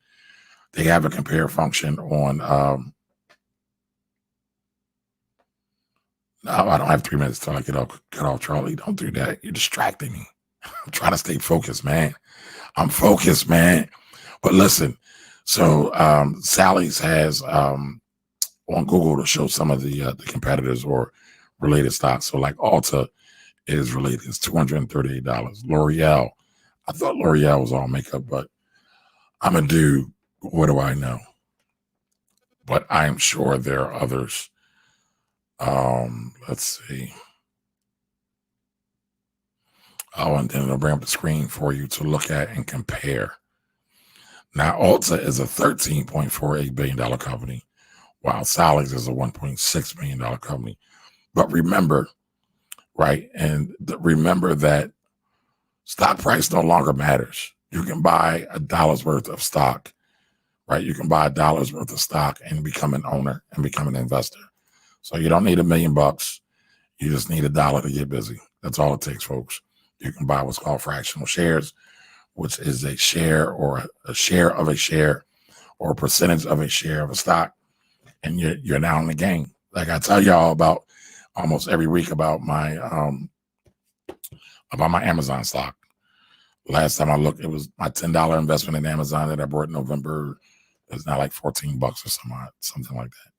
no, I don't have 3 minutes till I get off, Charlie. Don't do that. You're distracting me. I'm trying to stay focused, man. I'm focused, man. But listen, so Sally's has on Google to show some of the competitors or related stocks. So like Ulta is related. It's $238. L'Oreal. I thought L'Oreal was all makeup, but I'm a dude. What do I know? But I'm sure there are others. Let's see. Oh, and then it'll bring up the screen for you to look at and compare. Now, Ulta is a $13.48 billion company, while Sally's is a $1.6 billion company. But remember, right, and remember that stock price no longer matters. You can buy $1 worth of stock, right? You can buy $1 worth of stock and become an owner and become an investor. So you don't need $1 million. You just need $1 to get busy. That's all it takes, folks. You can buy what's called fractional shares, which is a share or a share of a share or a percentage of a share of a stock. And you're now in the game. Like I tell y'all about almost every week about my Amazon stock. Last time I looked, it was my $10 investment in Amazon that I bought in November. It's now like $14 or something like that.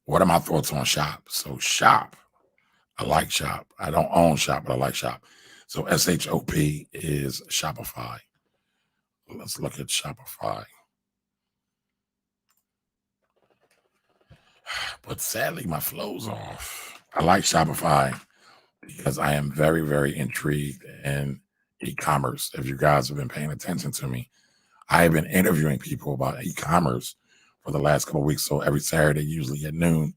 What are my thoughts on Shop? So Shop, I like Shop. I don't own Shop, but I like Shop. So SHOP is Shopify. Let's look at Shopify. But sadly, my flow's off. I like Shopify because I am very, very intrigued in e-commerce. If you guys have been paying attention to me, I have been interviewing people about e-commerce for the last couple of weeks. So every Saturday, usually at noon,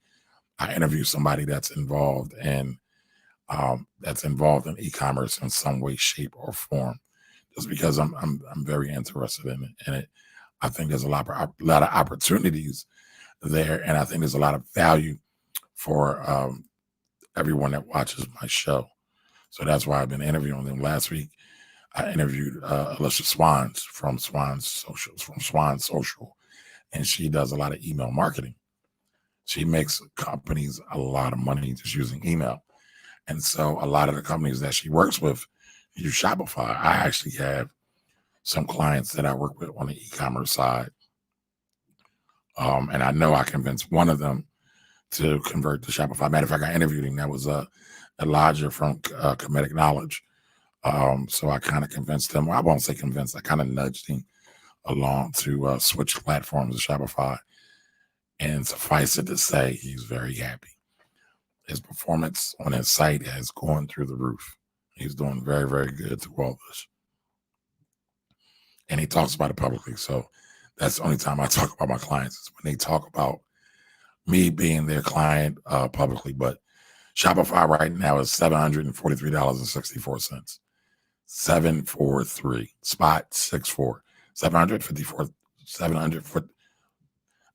I interview somebody that's involved in e-commerce in some way, shape, or form. Just because I'm very interested in it. I think there's a lot of opportunities there, and I think there's a lot of value for everyone that watches my show. So that's why I've been interviewing them. Last week, I interviewed Alicia Swans from Swan Social, and she does a lot of email marketing. She makes companies a lot of money just using email. And so a lot of the companies that she works with use Shopify. I actually have some clients that I work with on the e-commerce side. And I know I convinced one of them to convert to Shopify. Matter of fact, I interviewed him. That was Elijah from Comedic Knowledge. So I kind of convinced him. Well, I won't say convinced. I kind of nudged him along to switch platforms to Shopify. And suffice it to say, he's very happy. His performance on his site has gone through the roof. He's doing very, very good through all this. And he talks about it publicly. So that's the only time I talk about my clients is when they talk about me being their client publicly. But Shopify right now is $743.64. 743 spot 64 700 foot.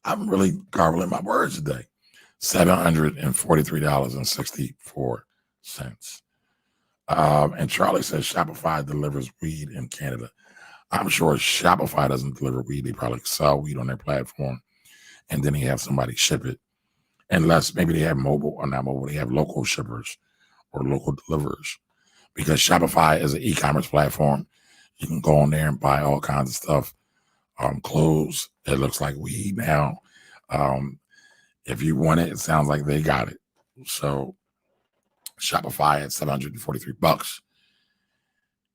I'm really garbling my words today. $743.64. And Charlie says Shopify delivers weed in Canada. I'm sure Shopify doesn't deliver weed. They probably sell weed on their platform, and then they have somebody ship it. Unless maybe they have mobile or not mobile, they have local shippers or local deliverers. Because Shopify is an e-commerce platform. You can go on there and buy all kinds of stuff. Clothes, it looks like weed now. If you want it, it sounds like they got it. So Shopify at $743.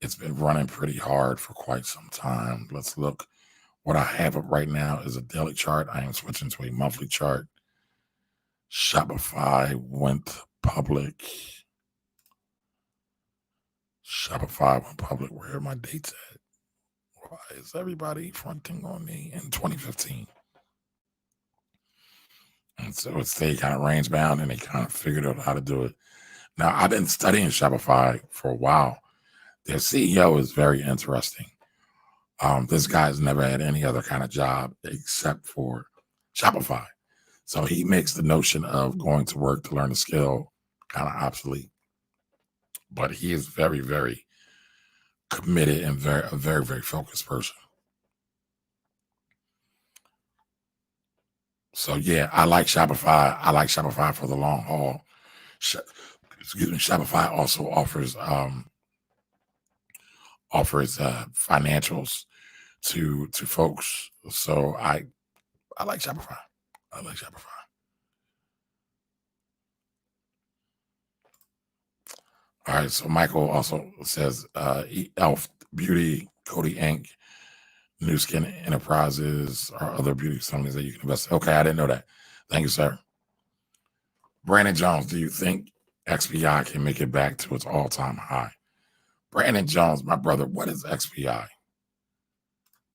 It's been running pretty hard for quite some time. Let's look. What I have up right now is a daily chart. I am switching to a monthly chart. Shopify went public. Where are my dates at? Why is everybody fronting on me in 2015? And so it stayed kind of range bound, and they kind of figured out how to do it. Now, I've been studying Shopify for a while. Their CEO is very interesting. This guy's never had any other kind of job except for Shopify. So he makes the notion of going to work to learn a skill kind of obsolete. But he is very, very committed and a very, very focused person. So yeah, I like Shopify. I like Shopify for the long haul. Shopify also offers financials to folks. So I like Shopify. I like Shopify. All right. So Michael also says Elf Beauty, Cody Inc., New Skin Enterprises, or other beauty companies that you can invest in. Okay, I didn't know that. Thank you, sir. Brandon Jones, do you think XPI can make it back to its all-time high? Brandon Jones, my brother, what is XPI?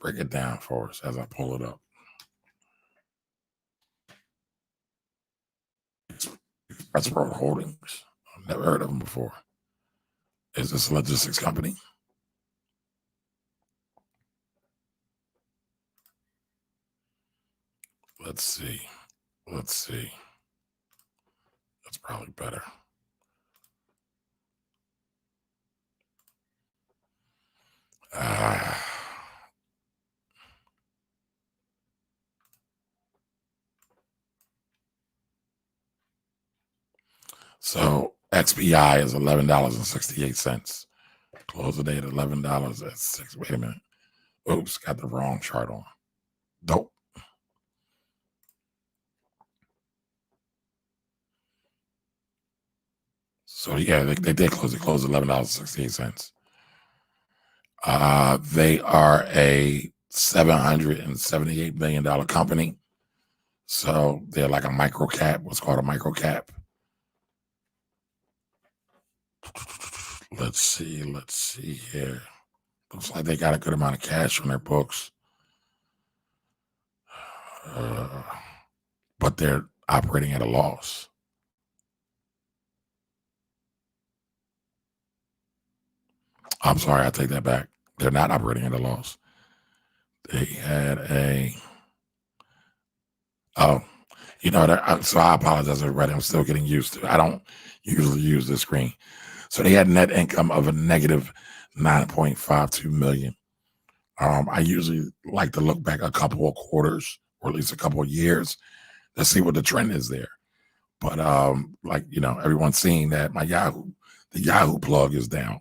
Break it down for us as I pull it up. Express Road Holdings. I've never heard of them before. Is this a logistics company? Let's see. That's probably better. So XPI is $11.68. Close the day at $11 at 6. Wait a minute. Oops, got the wrong chart on. Dope. So yeah, they did close. They closed $11.68. They are a $778 million company. So they're like a micro cap, what's called a micro cap. Let's see here. Looks like they got a good amount of cash on their books. But they're operating at a loss. I'm sorry, I take that back. They're not operating at a loss. They had so I apologize, everybody. I'm still getting used to it. I don't usually use this screen. So they had net income of a negative 9.52 million. I usually like to look back a couple of quarters or at least a couple of years to see what the trend is there. But everyone's seeing that the Yahoo plug is down.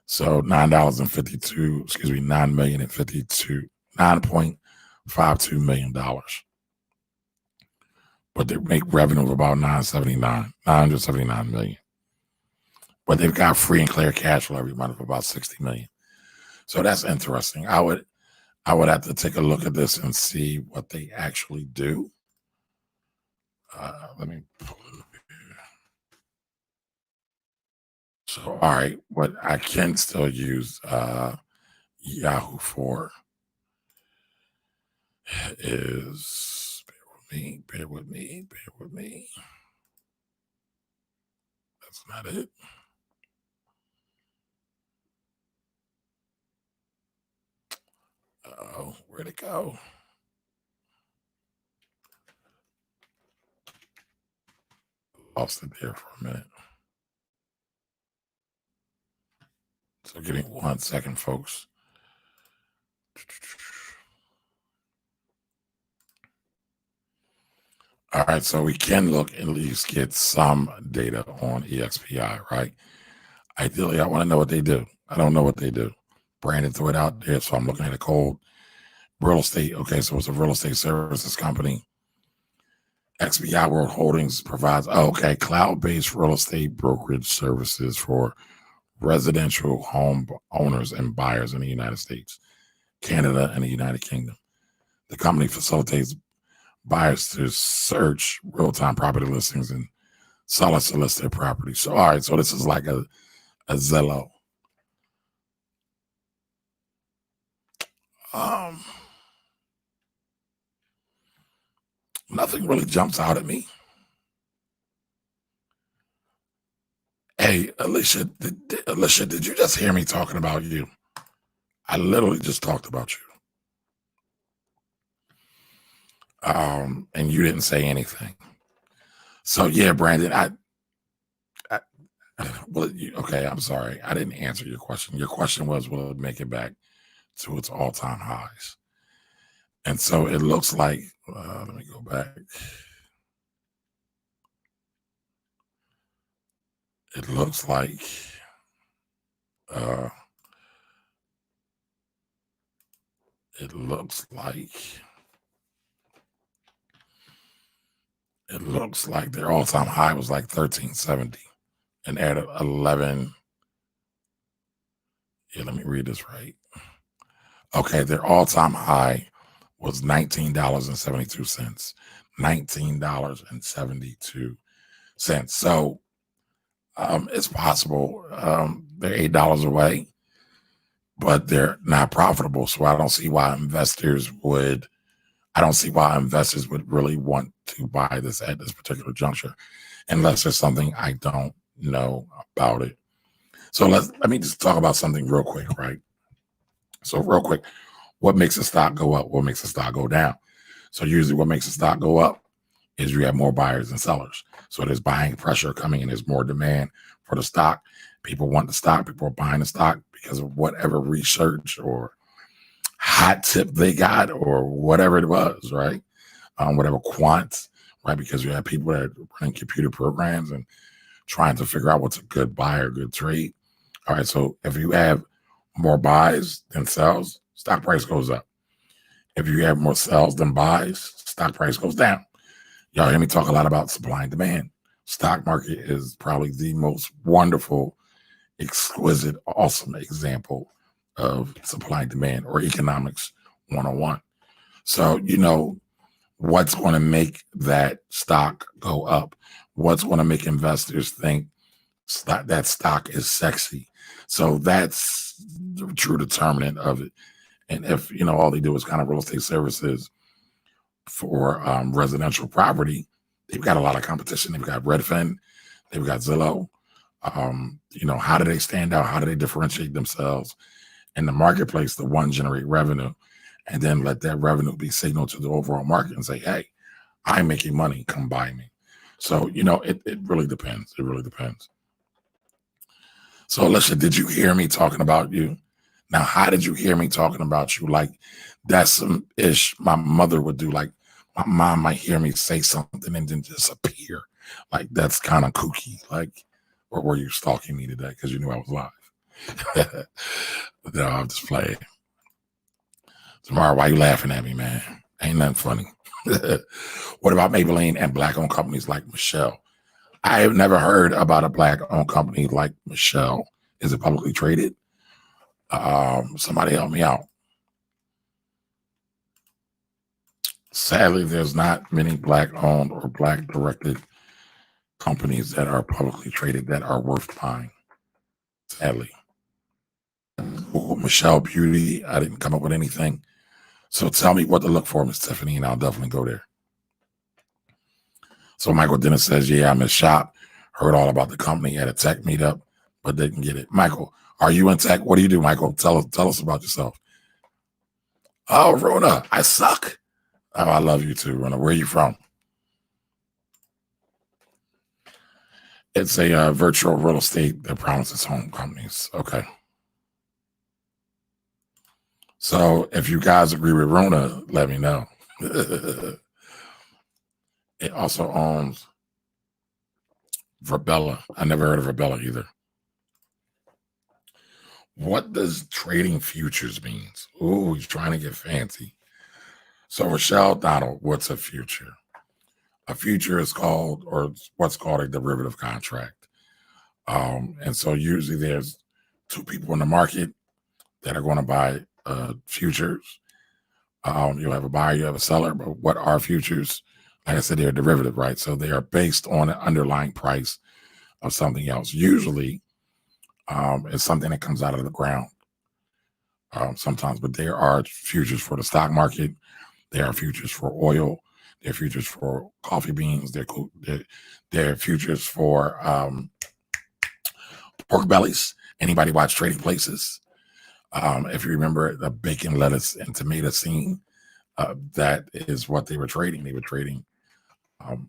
So $9.52 million. But they make revenue of about 979 million. But they've got free and clear cash flow every month of about 60 million. So that's interesting. I would have to take a look at this and see what they actually do. Let me pull it up here. So, all right, what I can still use Yahoo for is, bear with me. That's not it. Oh, where'd it go? Lost it there for a minute. So give me 1 second, folks. All right, so we can look and at least get some data on EXPI, right? Ideally, I want to know what they do. I don't know what they do. Brandon threw it out there, so I'm looking at a cold real estate. Okay, so it's a real estate services company. XBI World Holdings provides, cloud-based real estate brokerage services for residential home owners and buyers in the United States, Canada, and the United Kingdom. The company facilitates buyers to search real-time property listings and sellers to list their property. So, all right, so this is like a Zillow. Nothing really jumps out at me. Hey, Alicia, did you just hear me talking about you? I literally just talked about you. And you didn't say anything. So yeah, Brandon, I'm sorry. I didn't answer your question. Your question was, will it make it back to its all-time highs? And so it looks like, let me go back. It looks like, their all-time high was like 1370 and added 11. Yeah, let me read this right. Okay, their all-time high was $19.72. $19.72. So it's possible they're $8 away, but they're not profitable. So I don't see why investors would really want to buy this at this particular juncture, unless there's something I don't know about it. So let me just talk about something real quick, right? So real quick, what makes a stock go up? What makes a stock go down? So usually what makes a stock go up is you have more buyers than sellers. So there's buying pressure coming in. There's more demand for the stock. People want the stock. People are buying the stock because of whatever research or hot tip they got or whatever it was, right? Whatever quants, right? Because you have people that are running computer programs and trying to figure out what's a good buy or good trade. All right, so if you have more buys than sells, stock price goes up. If you have more sells than buys, stock price goes down. Y'all hear me talk a lot about supply and demand. Stock market is probably the most wonderful, exquisite, awesome example of supply and demand, or economics 101. So, what's going to make that stock go up? What's going to make investors think that stock is sexy? So that's the true determinant of it. And if, all they do is kind of real estate services for residential property, they've got a lot of competition. They've got Redfin, they've got Zillow. How do they stand out? How do they differentiate themselves in the marketplace to, one, generate revenue, and then let that revenue be signaled to the overall market and say, hey, I'm making money, come buy me. So, it really depends. It really depends. So, Alicia, did you hear me talking about you? Now, how did you hear me talking about you? Like, that's some ish my mother would do. Like, my mom might hear me say something and then disappear. Like, that's kind of kooky. Like, or were you stalking me today because you knew I was live? No, I'm just playing. Tomorrow, why you laughing at me, man? Ain't nothing funny. What about Maybelline and black-owned companies like Michelle? I have never heard about a black-owned company like Michelle. Is it publicly traded? Somebody help me out. Sadly, there's not many black-owned or black-directed companies that are publicly traded that are worth buying. Sadly. Ooh, Michelle Beauty, I didn't come up with anything. So tell me what to look for, Miss Tiffany, and I'll definitely go there. So Michael Dennis says, yeah, I'm in shop. Heard all about the company at a tech meetup, but didn't get it. Michael, are you in tech? What do you do, Michael? Tell us about yourself. Oh, Rona, I suck. Oh, I love you too, Rona. Where are you from? It's a virtual real estate that promises home companies. Okay. So if you guys agree with Rona, let me know. It also owns Verbella. I never heard of Verbella either. What does trading futures means? Ooh, he's trying to get fancy. So Rochelle Donald, what's a future? A future is called, or what's called, a derivative contract. And so usually there's two people in the market that are going to buy futures. You'll have a buyer, you have a seller, but what are futures? Like I said, they're a derivative, right? So they are based on an underlying price of something else. Usually it's something that comes out of the ground sometimes, but there are futures for the stock market. There are futures for oil. There are futures for coffee beans. There are futures for pork bellies. Anybody watch Trading Places? If you remember the bacon, lettuce, and tomato scene, that is what they were trading. They were trading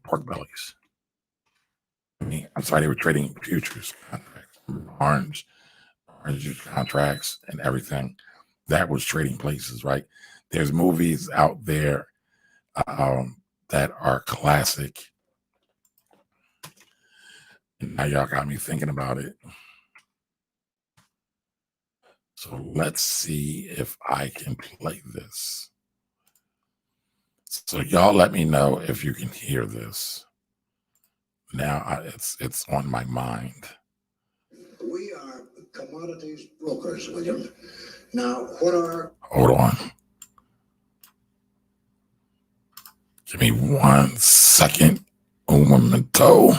pork bellies. I'm sorry, they were trading futures contracts, orange juice contracts, and everything. That was Trading Places, right? There's movies out there that are classic. And now y'all got me thinking about it. So let's see if I can play this. So y'all let me know if you can hear this. Now it's on my mind. We are commodities brokers, William. Now, what are... Hold on. Give me 1 second. Un momento.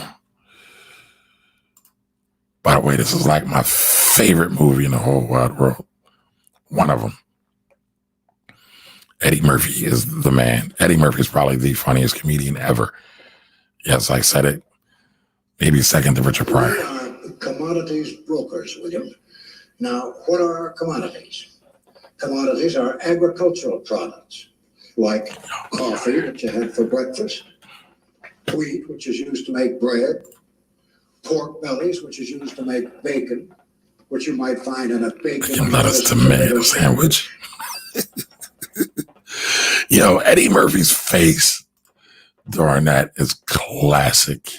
By the way, this is like my favorite movie in the whole wide world. One of them. Eddie Murphy is the man. Eddie Murphy is probably the funniest comedian ever. Yes, I said it. Maybe second to Richard Pryor. We are commodities brokers, William. Now, what are commodities? Commodities are agricultural products, like coffee that you had for breakfast, wheat, which is used to make bread, pork bellies, which is used to make bacon, which you might find in a bacon lettuce tomato sandwich. Eddie Murphy's face during that is classic.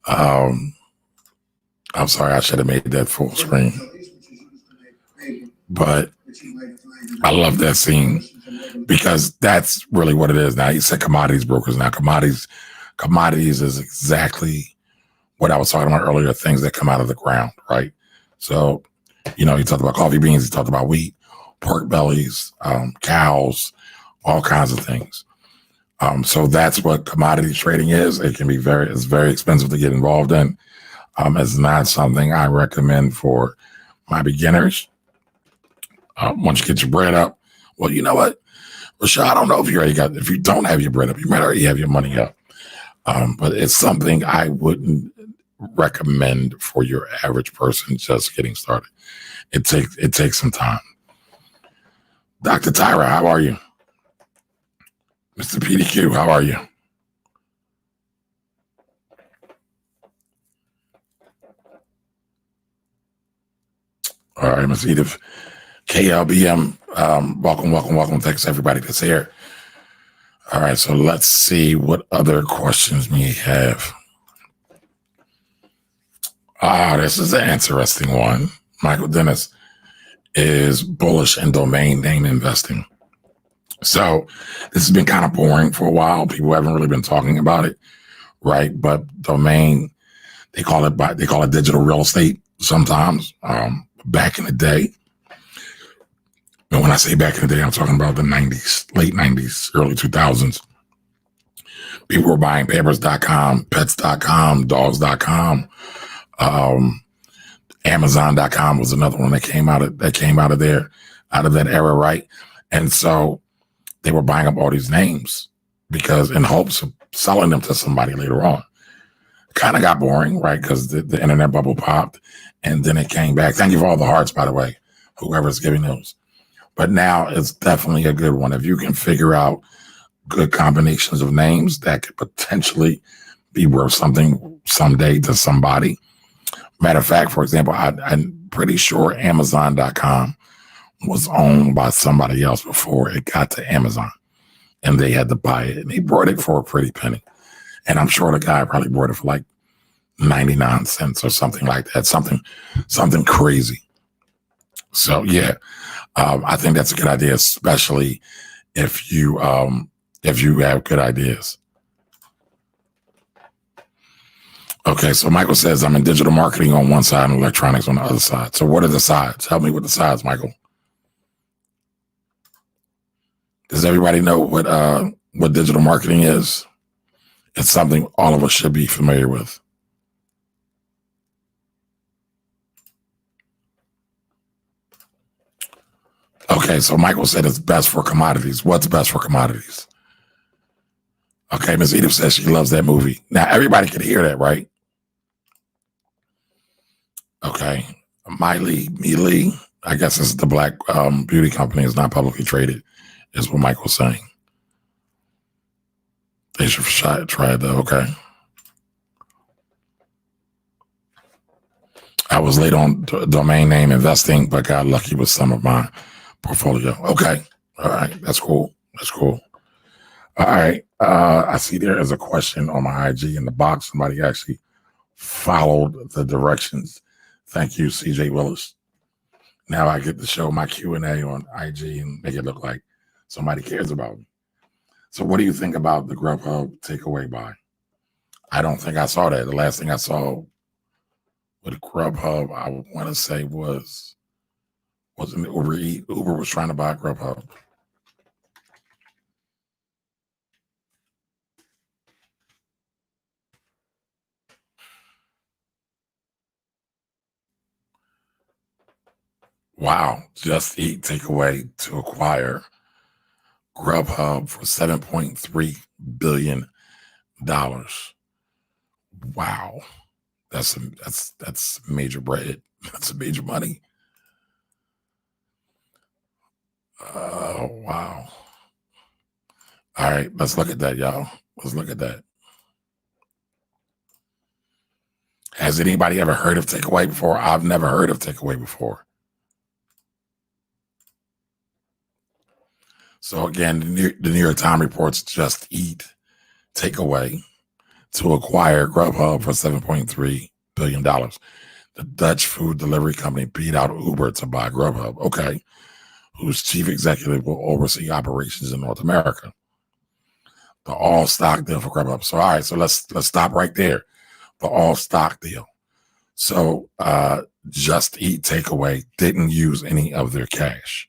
I'm sorry, I should have made that full screen. But I love that scene because that's really what it is. Now, you said commodities brokers. Now, commodities is exactly what I was talking about earlier, things that come out of the ground, right? So, you know, he talked about coffee beans, he talked about wheat, pork bellies, cows, all kinds of things. So that's what commodity trading is. It can be it's very expensive to get involved in. It's not something I recommend for my beginners. Once you get your bread up, well, you know what, Rashad, I don't know if if you don't have your bread up, you might already have your money up. But it's something I wouldn't recommend for your average person just getting started. It takes some time. Dr. Tyra, how are you? Mr. PDQ, how are you? All right, Ms. Edith, KLBM, welcome. Thanks everybody that's here. All right, so let's see what other questions we have. This is an interesting one. Michael Dennis is bullish in domain name investing. So this has been kind of boring for a while. People haven't really been talking about it, right? But domain, they call it digital real estate sometimes. Back in the day, and when I say back in the day, I'm talking about the 90s, late 90s, early 2000s. People were buying papers.com, pets.com, dogs.com. Amazon.com was another one that came out of that era, right? And so they were buying up all these names because in hopes of selling them to somebody later on. Kind of got boring, right? Because the internet bubble popped and then it came back. Thank you for all the hearts, by the way, whoever's giving those. But now it's definitely a good one. If you can figure out good combinations of names that could potentially be worth something someday to somebody. Matter of fact, for example, I'm pretty sure Amazon.com was owned by somebody else before it got to Amazon. And they had to buy it. And he bought it for a pretty penny. And I'm sure the guy probably bought it for like 99 cents or something like that. Something crazy. So yeah, I think that's a good idea, especially if you have good ideas. Okay, so Michael says, I'm in digital marketing on one side and electronics on the other side. So what are the sides? Help me with the sides, Michael. Does everybody know what digital marketing is? It's something all of us should be familiar with. Okay, so Michael said it's best for commodities. What's best for commodities? Okay, Ms. Edith says she loves that movie. Now, everybody can hear that, right? Okay. Mealy, I guess it's the black beauty company, is not publicly traded, is what Michael's saying. They should try it, though. Okay. I was late on domain name investing, but got lucky with some of my portfolio. Okay. All right. That's cool. All right. I see there is a question on my IG in the box. Somebody actually followed the directions. Thank you, CJ Willis. Now I get to show my Q&A on IG and make it look like somebody cares about me. So what do you think about the Grubhub takeaway buy? I don't think I saw that. The last thing I saw with Grubhub, I want to say wasn't Uber Eats. Uber was trying to buy Grubhub. Wow. Just Eat takeaway to acquire Grubhub for $7.3 billion. Wow. That's major bread. That's a major money. Oh, wow. All right, let's look at that, y'all. Let's look at that. Has anybody ever heard of takeaway before? I've never heard of takeaway before. So again, the New York Times reports Just Eat takeaway to acquire Grubhub for $7.3 billion. The Dutch food delivery company beat out Uber to buy Grubhub. Okay. Whose chief executive will oversee operations in North America. The all-stock deal for Grubhub. So all right, so let's stop right there. the all stock deal. So Just Eat Takeaway didn't use any of their cash.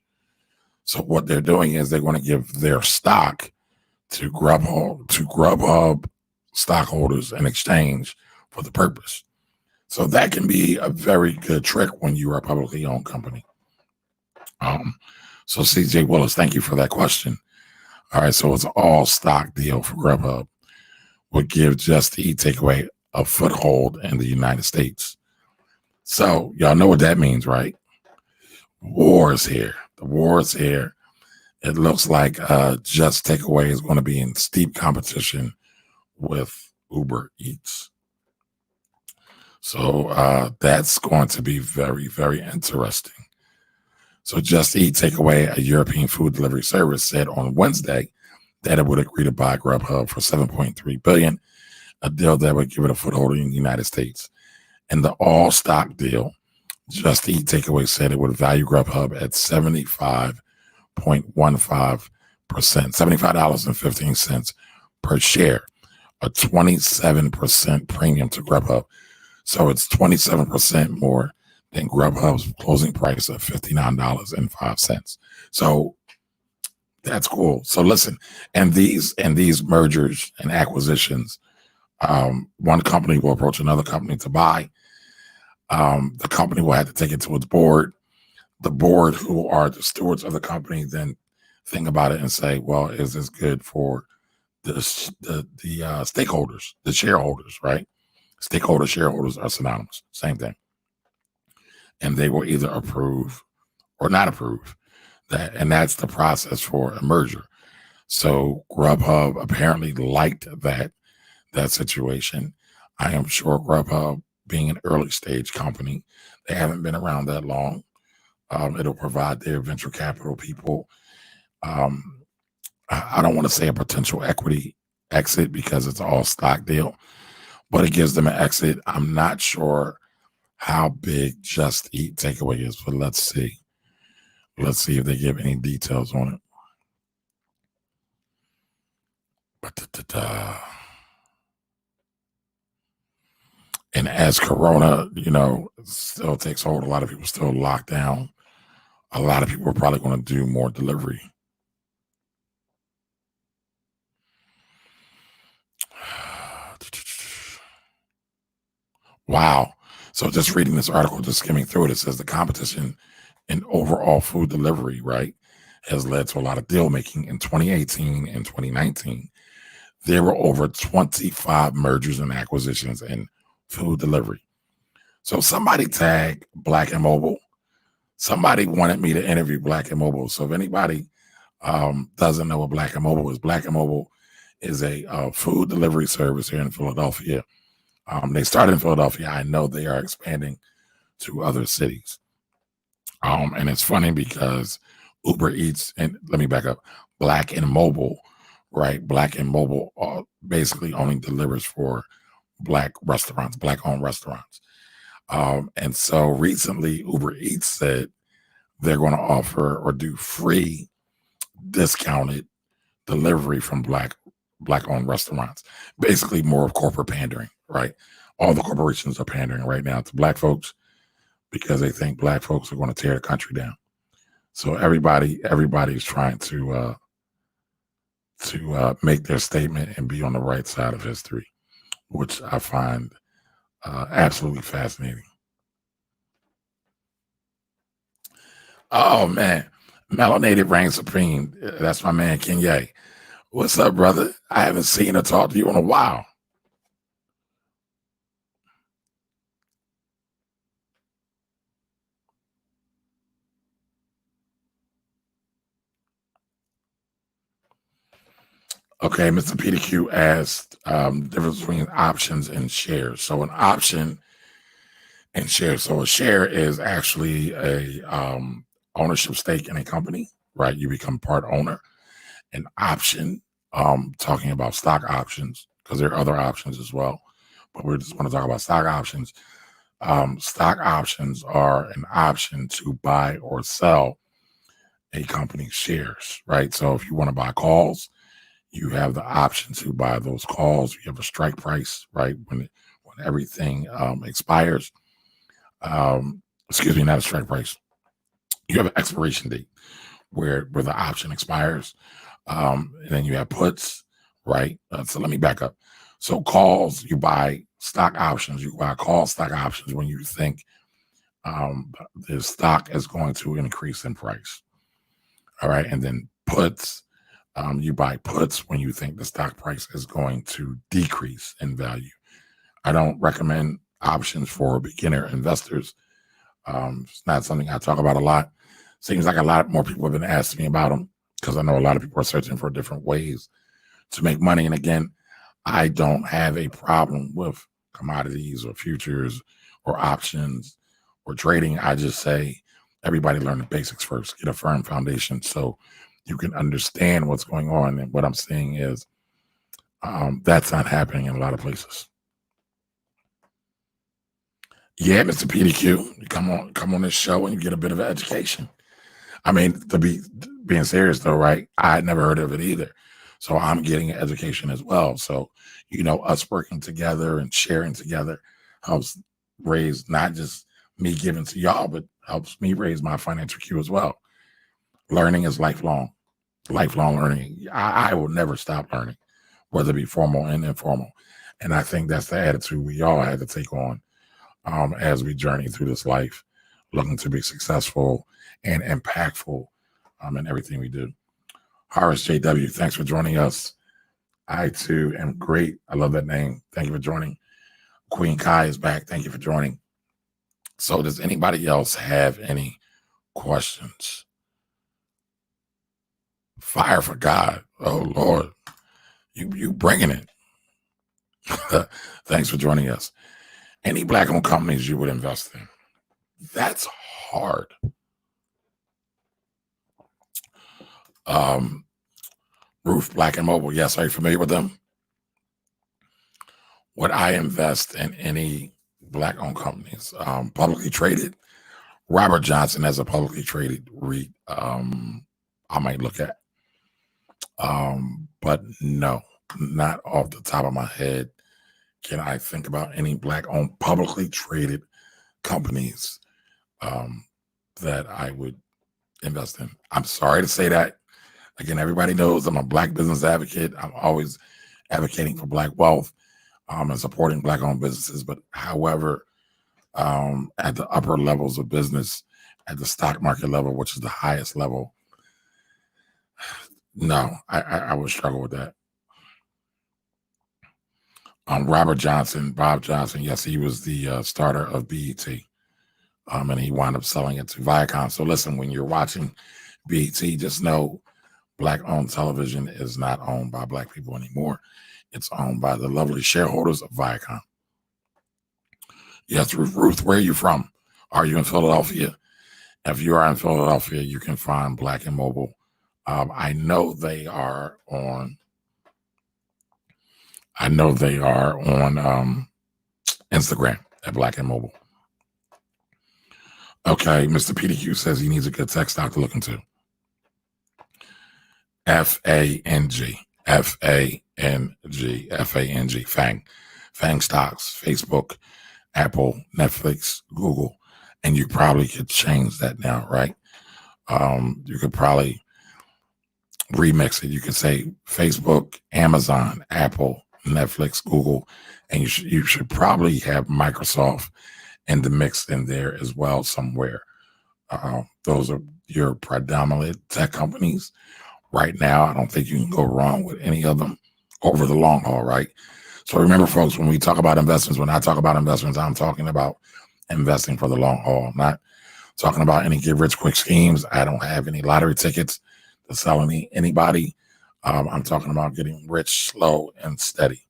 So what they're doing is they're going to give their stock to Grubhub stockholders in exchange for the purpose. So that can be a very good trick when you are a publicly owned company. So CJ Willis, thank you for that question. All right, so it's an all stock deal for Grubhub. Would give Just Eat Takeaway a foothold in the United States. So y'all know what that means, right? War is here. The war is here. It looks like Just Takeaway is going to be in steep competition with Uber Eats. So that's going to be very, very interesting. So Just Eat Takeaway, a European food delivery service, said on Wednesday that it would agree to buy Grubhub for $7.3 billion, a deal that would give it a foothold in the United States. In the all-stock deal, Just Eat Takeaway said it would value Grubhub at $75.15, $75.15 per share, a 27% premium to Grubhub. So it's 27% more than Grubhub's closing price of $59.05. So that's cool. So listen, and these mergers and acquisitions, one company will approach another company to buy. The company will have to take it to its board. The board, who are the stewards of the company, then think about it and say, well, is this good for the stakeholders, the shareholders, right? Stakeholders, shareholders are synonymous, same thing. And they will either approve or not approve that. And that's the process for a merger. So Grubhub apparently liked that situation. I am sure Grubhub, being an early stage company, they haven't been around that long. It'll provide their venture capital people, I don't want to say a potential equity exit because it's all stock deal, but it gives them an exit. I'm not sure how big Just Eat Takeaway is, but let's see. Let's see if they give any details on it. And as Corona, still takes hold, a lot of people still locked down. A lot of people are probably going to do more delivery. Wow. So just reading this article, just skimming through it, it says the competition in overall food delivery, right, has led to a lot of deal making. In 2018 and 2019, there were over 25 mergers and acquisitions in food delivery. So somebody tagged Black and Mobile. Somebody wanted me to interview Black and Mobile. So if anybody doesn't know what Black and Mobile is a food delivery service here in Philadelphia. They started in Philadelphia. I know they are expanding to other cities. And it's funny because Uber Eats, and let me back up, Black and Mobile, right? Black and Mobile basically only delivers for Black restaurants, Black-owned restaurants. And so recently Uber Eats said they're going to offer or do free discounted delivery from Black-owned restaurants. Basically more of corporate pandering, right? All the corporations are pandering right now to Black folks because they think Black folks are going to tear the country down. So everybody's trying to make their statement and be on the right side of history, which I find absolutely fascinating. Oh man, Melanated reigns supreme. That's my man Kenya. What's up, brother? I haven't seen or talked to you in a while. Okay, Mr. Peter Q asked the difference between options and shares. So an option and shares. So a share is actually a ownership stake in a company, right? You become part owner. An option, talking about stock options, because there are other options as well, but we just want to talk about stock options. Stock options are an option to buy or sell a company's shares, right? So if you want to buy calls, you have the option to buy those calls. You have a strike price, right? When when everything expires, excuse me, not a strike price. You have an expiration date where the option expires. And then you have puts, right? So let me back up. So calls, you buy stock options. You buy call stock options when you think the stock is going to increase in price. All right. And then puts, you buy puts when you think the stock price is going to decrease in value. I don't recommend options for beginner investors. It's not something I talk about a lot. Seems like a lot more people have been asking me about them because I know a lot of people are searching for different ways to make money. And again, I don't have a problem with commodities or futures or options or trading. I just say everybody learn the basics first, get a firm foundation so you can understand what's going on. And what I'm saying is that's not happening in a lot of places. Yeah, Mr. PDQ, you come on this show and you get a bit of an education. I mean, to be being serious though, right? I had never heard of it either. So I'm getting an education as well. So, us working together and sharing together helps raise not just me giving to y'all, but helps me raise my financial Q as well. Learning is lifelong learning. I will never stop learning, whether it be formal and informal. And I think that's the attitude we all had to take on as we journey through this life, looking to be successful and impactful in everything we do. Horace JW, thanks for joining us. I too am great. I love that name. Thank you for joining. Queen Kai is back. Thank you for joining. So does anybody else have any questions? Fire for God. Oh Lord, you bringing it. Thanks for joining us. Any Black-owned companies you would invest in? That's hard. Roof, Black and Mobile. Yes, are you familiar with them? Would I invest in any Black-owned companies? Publicly traded? Robert Johnson has a publicly traded REIT I might look at. But no, not off the top of my head can I think about any Black-owned publicly traded companies that I would invest in. I'm sorry to say that. Again, everybody knows I'm a Black business advocate. I'm always advocating for Black wealth and supporting Black-owned businesses. But however, at the upper levels of business, at the stock market level, which is the highest level, no, I would struggle with that. Robert Johnson, Bob Johnson, yes, he was the starter of BET. And he wound up selling it to Viacom. So listen, when you're watching BET, just know Black-owned television is not owned by Black people anymore. It's owned by the lovely shareholders of Viacom. Yes, Ruth, where are you from? Are you in Philadelphia? If you are in Philadelphia, you can find Black and Mobile. I know they are on Instagram at Black and Mobile. Okay, Mr. PDQ says he needs a good tech stock to look into. FANG, FANG, FANG stocks, Facebook, Apple, Netflix, Google, and you probably could change that now, right? You could probably remix it. You could say Facebook, Amazon, Apple, Netflix, Google, and you should probably have Microsoft in the mix in there as well somewhere. Those are your predominant tech companies. Right now, I don't think you can go wrong with any of them over the long haul, right? So remember, folks, when we talk about investments, when I talk about investments, I'm talking about investing for the long haul. I'm not talking about any get-rich-quick schemes. I don't have any lottery tickets to sell anybody. I'm talking about getting rich, slow, and steady.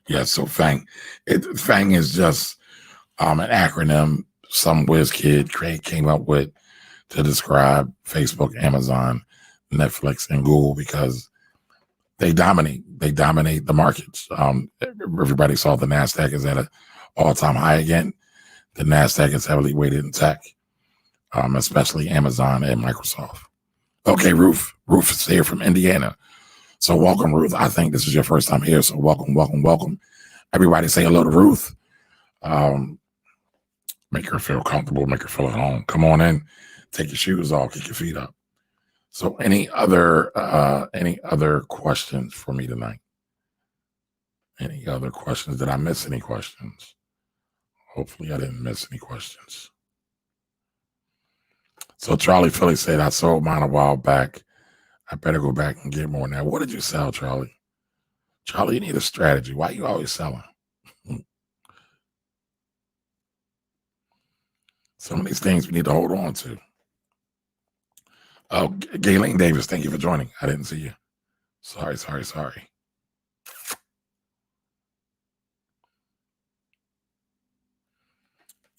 Yeah, so FANG. FANG is just an acronym some whiz kid came up with to describe Facebook, Amazon, Netflix, and Google because they dominate. They dominate the markets. Everybody saw the NASDAQ is at an all-time high again. The NASDAQ is heavily weighted in tech, especially Amazon and Microsoft. Okay, Ruth is here from Indiana. So welcome, Ruth. I think this is your first time here, so welcome. Everybody say hello to Ruth. Make her feel comfortable, make her feel at home. Come on in, take your shoes off, kick your feet up. So any other questions for me tonight? Any other questions? Did I miss any questions? Hopefully I didn't miss any questions. So Charlie Philly said, I sold mine a while back. I better go back and get more now. What did you sell, Charlie? Charlie, you need a strategy. Why are you always selling? Some of these things we need to hold on to. Oh, Gayleen Davis, thank you for joining. I didn't see you. Sorry.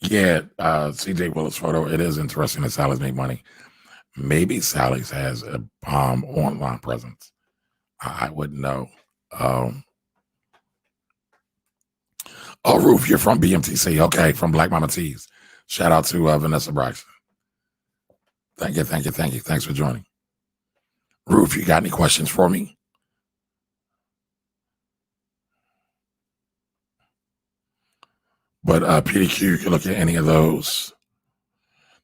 Yeah, CJ Willis photo. It is interesting that Sally's make money. Maybe Sally's has a bomb online presence. I wouldn't know. Ruth, you're from BMTC. Okay, from Black Mama Tees. Shout out to Vanessa Braxton. Thank you. Thanks for joining. Ruth, you got any questions for me? But PDQ, you can look at any of those.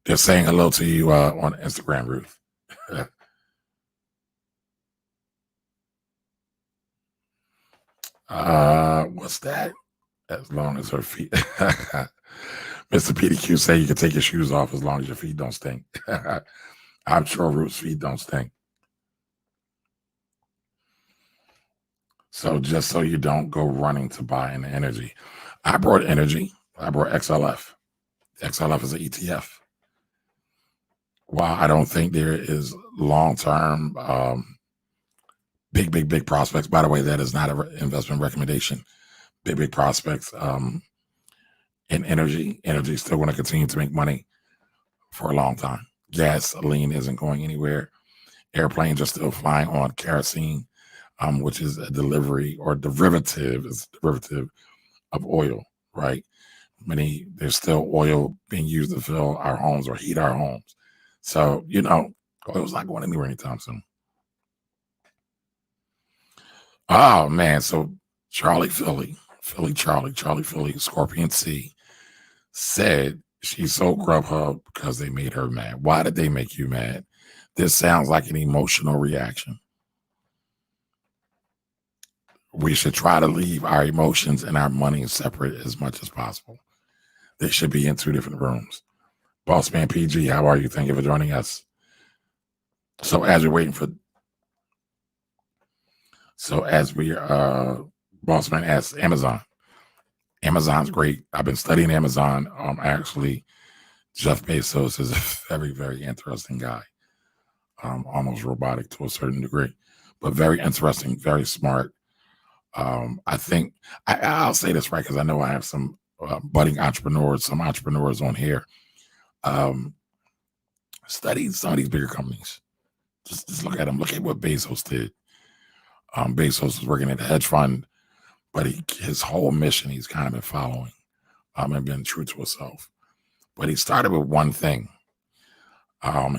They're saying hello to you on Instagram, Ruth. What's that? As long as her feet. Mr. PDQ say you can take your shoes off as long as your feet don't stink. I'm sure Ruth's feet don't stink. So just so you don't go running to buy an energy. I brought energy. I brought XLF. XLF is an ETF. While I don't think there is long-term big prospects. By the way, that is not an investment recommendation. Big prospects in energy. Energy is still going to continue to make money for a long time. Gasoline isn't going anywhere. Airplanes are still flying on kerosene, which is a derivative of oil, right? There's still oil being used to fill our homes or heat our homes. So, oil's not going anywhere anytime soon. Oh, man. So Charlie Philly, Scorpion C, said she sold Grubhub because they made her mad. Why did they make you mad? This sounds like an emotional reaction. We should try to leave our emotions and our money separate as much as possible. They should be in two different rooms. Bossman PG, how are you? Thank you for joining us. So as we Bossman asks Amazon. Amazon's great. I've been studying Amazon. Actually, Jeff Bezos is a very, very interesting guy. Almost robotic to a certain degree, but very interesting, very smart. I think I'll say this right because I know I have some budding entrepreneurs, some entrepreneurs on here. Study some of these bigger companies. Just look at them. Look at what Bezos did. Bezos was working at a hedge fund, but his whole mission he's kind of been following and been true to himself. But he started with one thing.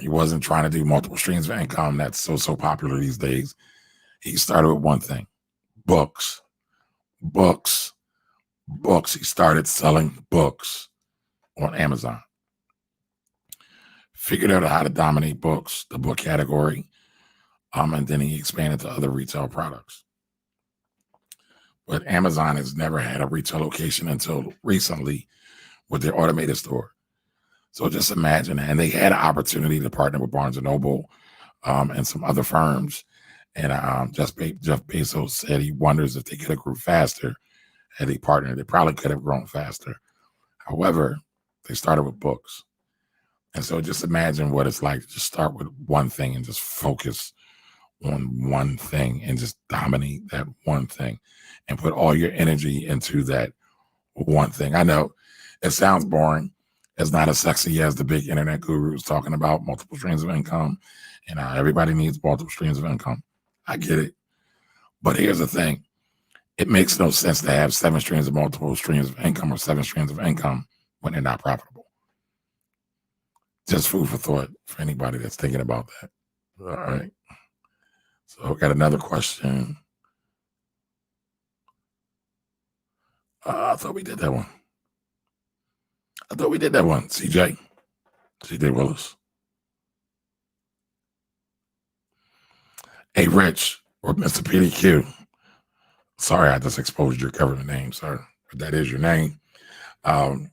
He wasn't trying to do multiple streams of income. That's so popular these days. He started with one thing. Books. He started selling books on Amazon. Figured out how to dominate books, the book category, and then he expanded to other retail products. But Amazon has never had a retail location until recently with their automated store. So just imagine, and they had an opportunity to partner with Barnes & Noble and some other firms. And Jeff Bezos said he wonders if they could have grew faster had they partnered. They probably could have grown faster. However, they started with books. And so just imagine what it's like to just start with one thing and just focus on one thing and just dominate that one thing and put all your energy into that one thing. I know it sounds boring. It's not as sexy as the big internet gurus talking about multiple streams of income and everybody needs multiple streams of income. I get it. But here's the thing. It makes no sense to have multiple streams of income or 7 streams of income when they're not profitable. Just food for thought for anybody that's thinking about that. All right. So I got another question. I thought we did that one. CJ Willis. Hey, Rich, or Mr. PDQ. Sorry, I just exposed your government name, sir. But that is your name. The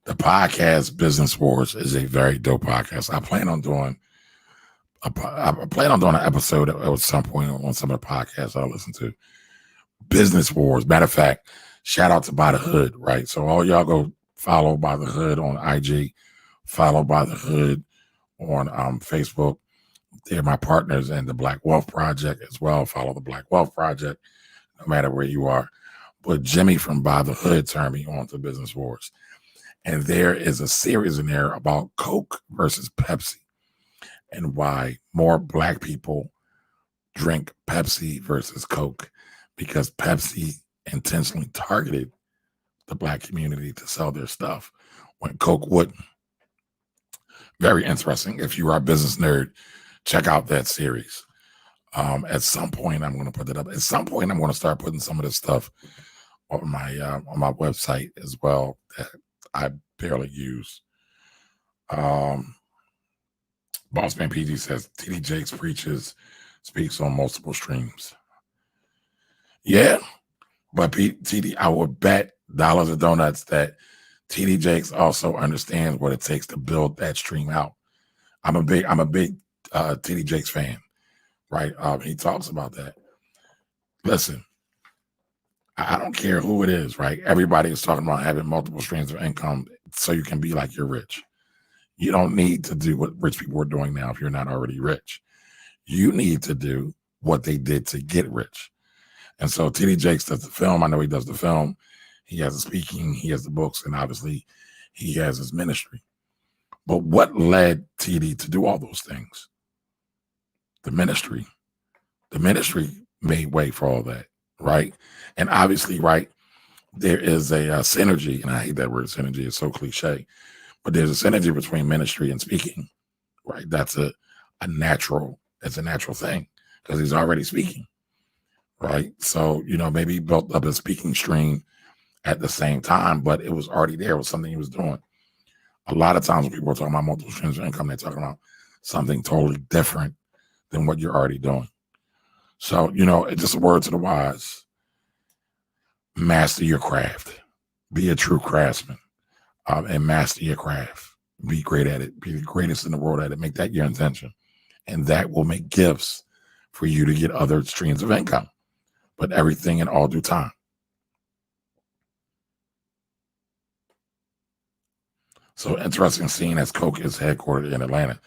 podcast Business Wars is a very dope podcast. I plan on doing an episode at some point on some of the podcasts I listen to. Business Wars. Matter of fact, shout out to By the Hood, right? So all y'all go follow By the Hood on IG, follow By the Hood on Facebook. They're my partners in the Black Wealth Project as well. Follow the Black Wealth Project, no matter where you are. But Jimmy from By the Hood turned me on to Business Wars. And there is a series in there about Coke versus Pepsi and why more Black people drink Pepsi versus Coke, because Pepsi intentionally targeted the Black community to sell their stuff when Coke wouldn't. Very interesting. If you are a business nerd, check out that series. At some point, I'm going to put it up. At some point, I'm going to start putting some of this stuff on my website as well that I barely use. Bossman PG says TD Jakes speaks on multiple streams. Yeah, but TD, I would bet dollars of donuts that TD Jakes also understands what it takes to build that stream out. I'm a big TD Jakes fan, right? He talks about that. Listen, I don't care who it is, right? Everybody is talking about having multiple streams of income so you can be like you're rich. You don't need to do what rich people are doing now if you're not already rich. You need to do what they did to get rich. And so TD Jakes does the film. I know he does the film. He has the speaking. He has the books. And obviously, he has his ministry. But what led TD to do all those things? The ministry. The ministry made way for all that, right? And obviously, right, there is a synergy, and I hate that word synergy, it's so cliche, but there's a synergy between ministry and speaking, right? That's a natural thing because he's already speaking, right? So, maybe he built up a speaking stream at the same time, but it was already there. It was something he was doing. A lot of times when people are talking about multiple streams of income, they're talking about something totally different than what you're already doing. So, it's just a word to the wise. Master your craft. Be a true craftsman and master your craft. Be great at it. Be the greatest in the world at it. Make that your intention. And that will make gifts for you to get other streams of income. But everything in all due time. So interesting seeing as Coke is headquartered in Atlanta.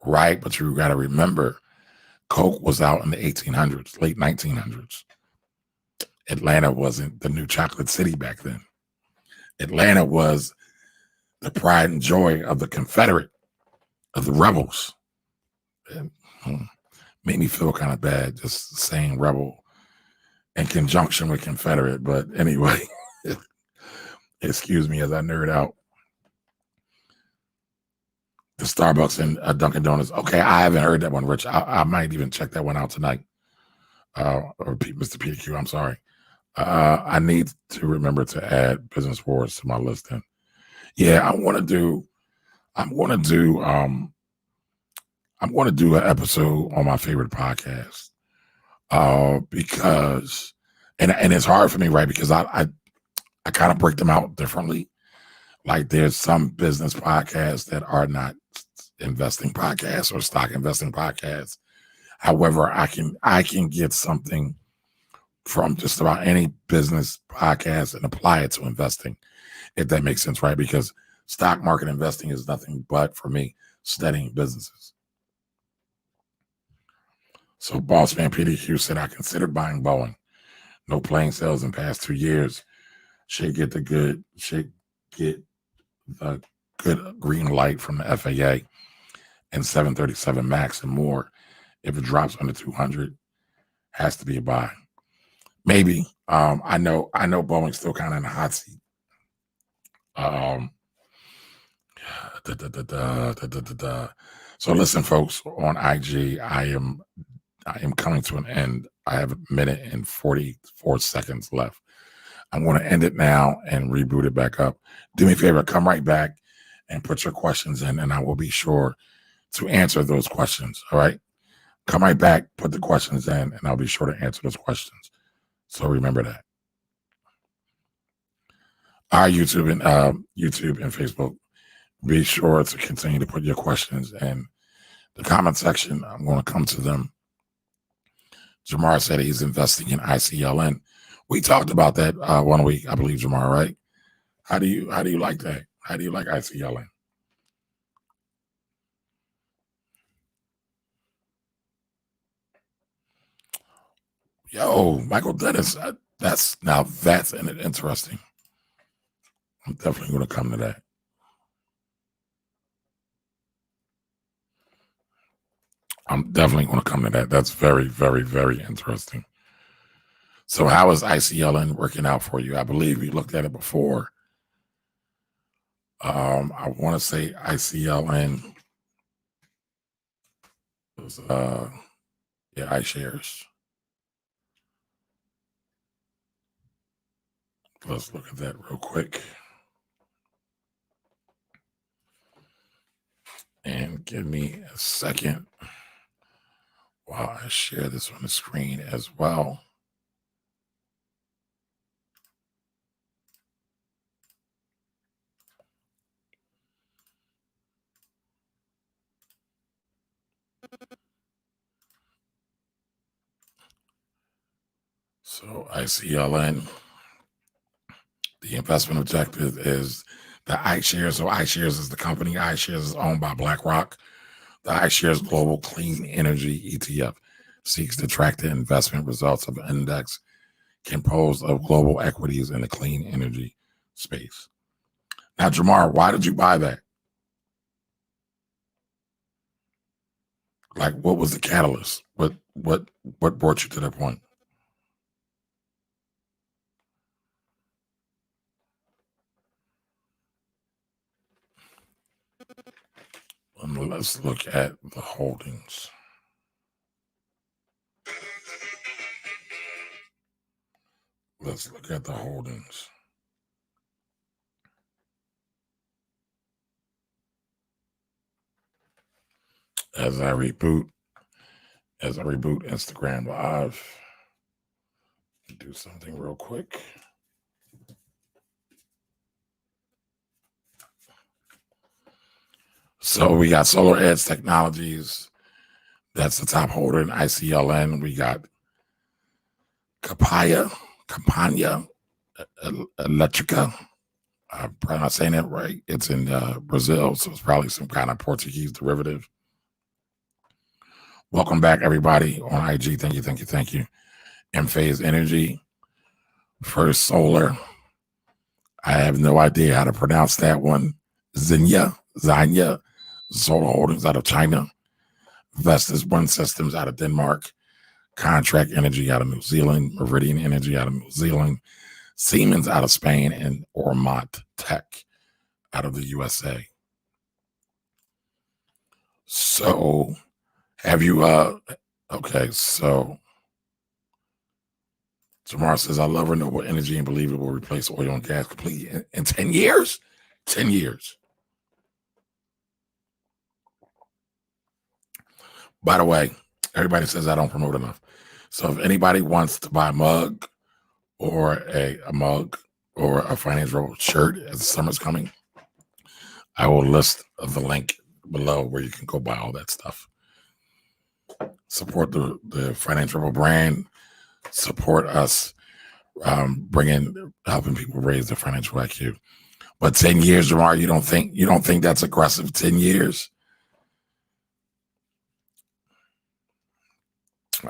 Right, but you got to remember, Coke was out in the 1800s, late 1900s. Atlanta wasn't the new chocolate city back then. Atlanta was the pride and joy of the Confederate, of the rebels. And made me feel kind of bad just saying rebel in conjunction with Confederate. But anyway, excuse me as I nerd out. The Starbucks and Dunkin' Donuts. Okay, I haven't heard that one, Rich. I might even check that one out tonight. Or Mr. PQ, I'm sorry. I need to remember to add Business Wars to my list. And yeah, I'm going to do an episode on my favorite podcast. Because and it's hard for me, right? Because I kind of break them out differently. Like there's some business podcasts that are not investing podcasts or stock investing podcasts. However, I can get something from just about any business podcast and apply it to investing, if that makes sense, right? Because stock market investing is nothing but, for me, studying businesses. So Bossman PDQ said, I considered buying Boeing. No plane sales in past 2 years. Should get the good green light from the FAA and 737 MAX and more. If it drops under 200, has to be a buy. Maybe. I know Boeing's still kind of in the hot seat. So listen, folks, on IG, I am coming to an end. I have a minute and 44 seconds left. I'm going to end it now and reboot it back up. Do me a favor, come right back and put your questions in, and I will be sure to answer those questions. All right? Come right back, put the questions in, and I'll be sure to answer those questions. So remember that. Our YouTube and Facebook, be sure to continue to put your questions in the comment section. I'm going to come to them. Jamar said he's investing in ICLN. We talked about that 1 week, I believe, Jamar, right? How do you like that? How do you like ICLN? Yo, Michael Dennis, that's interesting. I'm definitely going to come to that. I'm definitely going to come to that. That's very, very, very interesting. So how is ICLN working out for you? I believe we looked at it before. I want to say ICLN was, iShares. Let's look at that real quick. And give me a second while I share this on the screen as well. So ICLN, the investment objective is the iShares. So iShares is the company. iShares is owned by BlackRock. The iShares Global Clean Energy ETF seeks to track the investment results of an index composed of global equities in the clean energy space. Now, Jamar, why did you buy that? Like, what was the catalyst? What brought you to that point? Let's look at the holdings. Let's look at the holdings. As I reboot Instagram Live, do something real quick. So we got Solar Edge Technologies. That's the top holder in ICLN. We got Campania Electrica. I'm probably not saying that right. It's in Brazil, so it's probably some kind of Portuguese derivative. Welcome back, everybody, on IG. Thank you. M-Phase Energy, First Solar. I have no idea how to pronounce that one. Xenia, Solar Holdings out of China. Vestas One Systems out of Denmark. Contract Energy out of New Zealand. Meridian Energy out of New Zealand. Siemens out of Spain. And Ormont Tech out of the USA. So, have you, okay, so Jamar says, I love renewable energy and believe it will replace oil and gas completely in 10 years? 10 years. By the way, everybody says I don't promote enough. So if anybody wants to buy a mug or a financial shirt as the summer's coming, I will list the link below where you can go buy all that stuff. Support the Financial brand. Support us helping people raise their financial IQ. But 10 years, Jamar, you don't think that's aggressive? 10 years?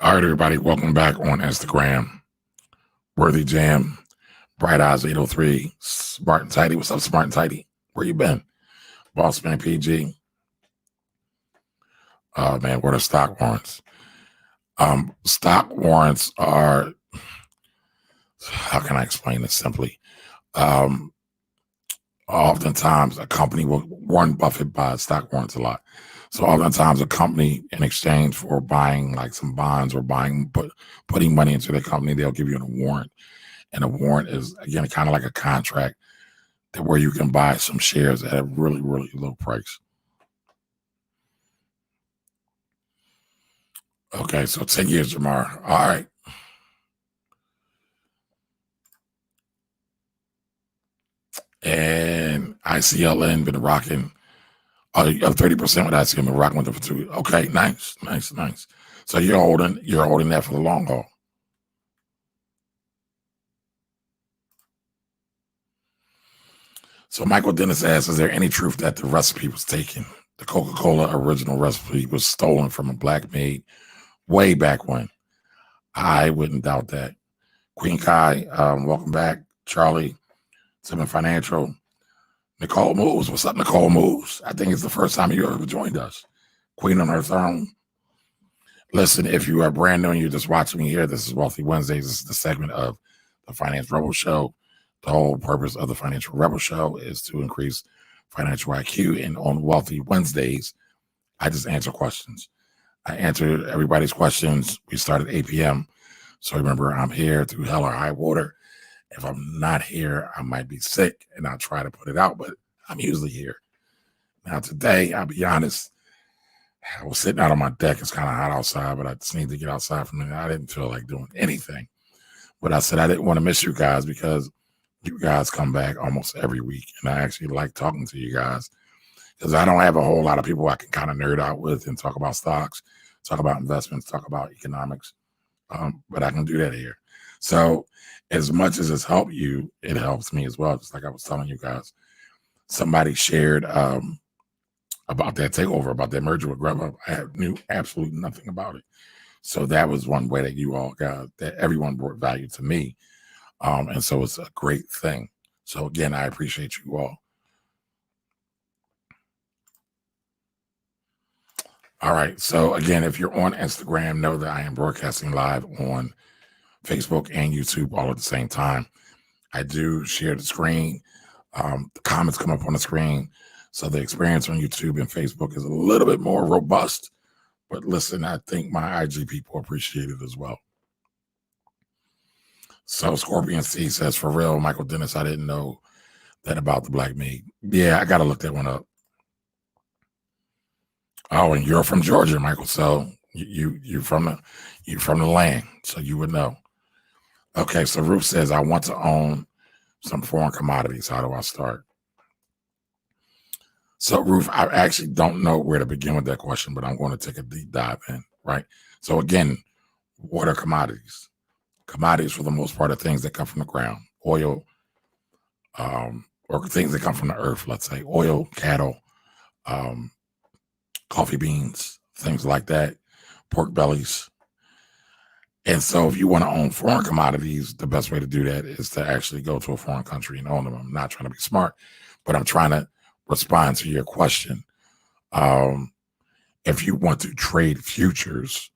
All right, everybody, welcome back on Instagram. Worthy Jam, Bright Eyes 803, Smart and Tidy. What's up, Smart and Tidy? Where you been? Bossman PG. Oh man, what are stock warrants? Stock warrants are, how can I explain this simply? Oftentimes a company Warren Buffett buys stock warrants a lot. So oftentimes a company, in exchange for buying like some bonds or putting money into the company, they'll give you a warrant. And a warrant is, again, kind of like a contract that where you can buy some shares at a really, really low price. Okay, so 10 years, Jamar. All right. And ICLN been rocking. Oh, you have 30% with ICLN, been rocking with it for 2 years. Okay, nice. So you're holding that for the long haul. So Michael Dennis asks, is there any truth that the recipe was taken? The Coca-Cola original recipe was stolen from a black maid way back when. I wouldn't doubt that. Queen Kai, welcome back. Charlie, Simon Financial. Nicole Moves. What's up, Nicole Moves? I think it's the first time you ever joined us. Queen on her throne. Listen, if you are brand new and you're just watching me here, this is Wealthy Wednesdays. This is the segment of the Finance Rebel Show. The whole purpose of the Financial Rebel Show is to increase financial IQ. And on Wealthy Wednesdays, I just answer questions. I answer everybody's questions. We start at 8 p.m. So remember, I'm here through hell or high water. If I'm not here, I might be sick and I'll try to put it out, but I'm usually here. Now today, I'll be honest, I was sitting out on my deck. It's kind of hot outside, but I just need to get outside from it. I didn't feel like doing anything. But I said I didn't want to miss you guys because you guys come back almost every week. And I actually like talking to you guys because I don't have a whole lot of people I can kind of nerd out with and talk about stocks, talk about investments, talk about economics. But I can do that here. So as much as it's helped you, it helps me as well. Just like I was telling you guys, somebody shared about that takeover, about that merger with Grubhub. I knew absolutely nothing about it. So that was one way that you all got, that everyone brought value to me. And so it's a great thing. So again, I appreciate you all. All right. So again, if you're on Instagram, know that I am broadcasting live on Facebook and YouTube all at the same time. I do share the screen. The comments come up on the screen. So the experience on YouTube and Facebook is a little bit more robust. But listen, I think my IG people appreciate it as well. So Scorpion C says, for real, Michael Dennis, I didn't know that about the black maid. Yeah, I got to look that one up. Oh, and you're from Georgia, Michael. So you're from the land, so you would know. Okay, so Ruth says, I want to own some foreign commodities. How do I start? So Ruth, I actually don't know where to begin with that question, but I'm going to take a deep dive in, right? So again, what are commodities? Commodities, for the most part, are things that come from the ground, oil, or things that come from the earth, let's say oil, cattle, coffee beans, things like that, pork bellies. And so if you want to own foreign commodities, the best way to do that is to actually go to a foreign country and own them. I'm not trying to be smart, but I'm trying to respond to your question. If you want to trade futures,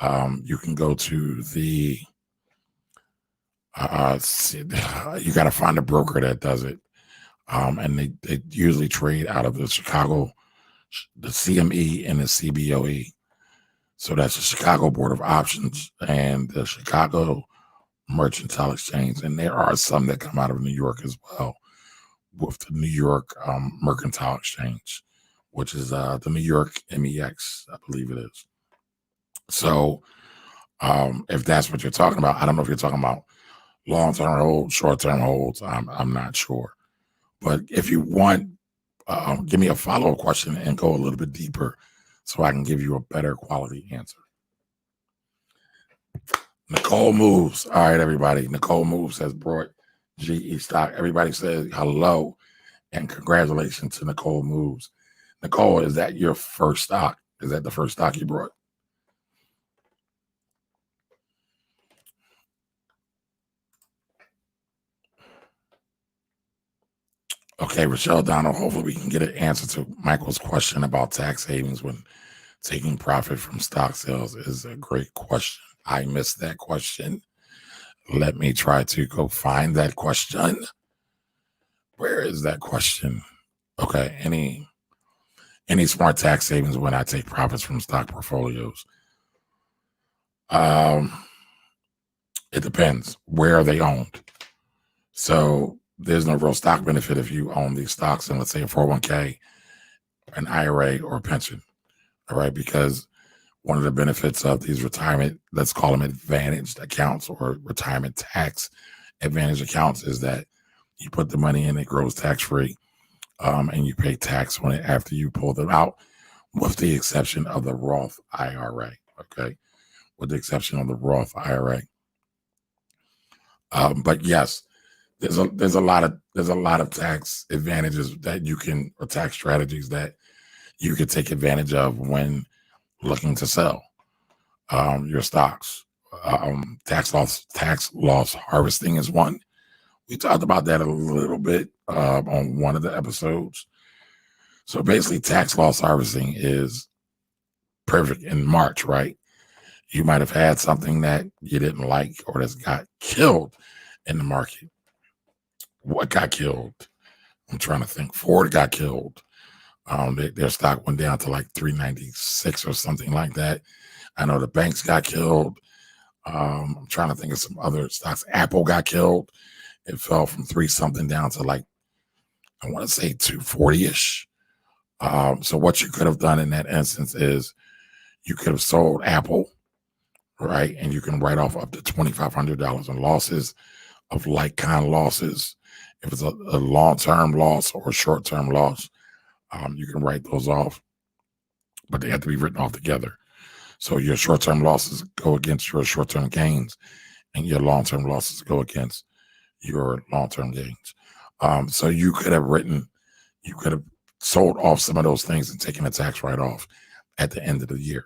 you can go to the, you got to find a broker that does it. And they usually trade out of the Chicago, the CME and the CBOE. So that's the Chicago Board of Options and the Chicago Mercantile Exchange. And there are some that come out of New York as well, with the New York Mercantile Exchange, which is the New York MEX, I believe it is. So if that's what you're talking about, I don't know if you're talking about long-term holds, short-term holds. I'm not sure. But if you want, give me a follow-up question and go a little bit deeper so I can give you a better quality answer. Nicole Moves. All right, everybody. Nicole Moves has brought GE stock. Everybody says hello and congratulations to Nicole Moves. Nicole, is that your first stock? Is that the first stock you brought? Okay, Rochelle Donald, hopefully we can get an answer to Michael's question about tax savings when taking profit from stock sales is a great question. I missed that question. Let me try to go find that question. Where is that question? Okay, any smart tax savings when I take profits from stock portfolios? It depends. Where are they owned? So there's no real stock benefit if you own these stocks in, let's say, a 401k, an IRA, or a pension. All right, because one of the benefits of these retirement, let's call them advantaged accounts or retirement tax advantage accounts, is that you put the money in, it grows tax free, and you pay tax on it after you pull them out, with the exception of the Roth IRA. Okay, with the exception of the Roth IRA. But yes, there's a lot of tax advantages that you can, or tax strategies that you could take advantage of when looking to sell your stocks. Tax loss harvesting is one. We talked about that a little bit on one of the episodes. So basically, tax loss harvesting is perfect in March, right? You might have had something that you didn't like or that's got killed in the market. What got killed? I'm trying to think. Ford got killed. Their stock went down to like 396 or something like that. I know the banks got killed. I'm trying to think of some other stocks. Apple got killed. It fell from 3 something down to like, I want to say 240-ish. So what you could have done in that instance is you could have sold Apple, right? And you can write off up to $2,500 in losses of like kind losses. If it's a long-term loss or a short-term loss, you can write those off, but they have to be written off together. So your short-term losses go against your short-term gains, and your long-term losses go against your long-term gains. So you could have sold off some of those things and taken a tax write-off at the end of the year.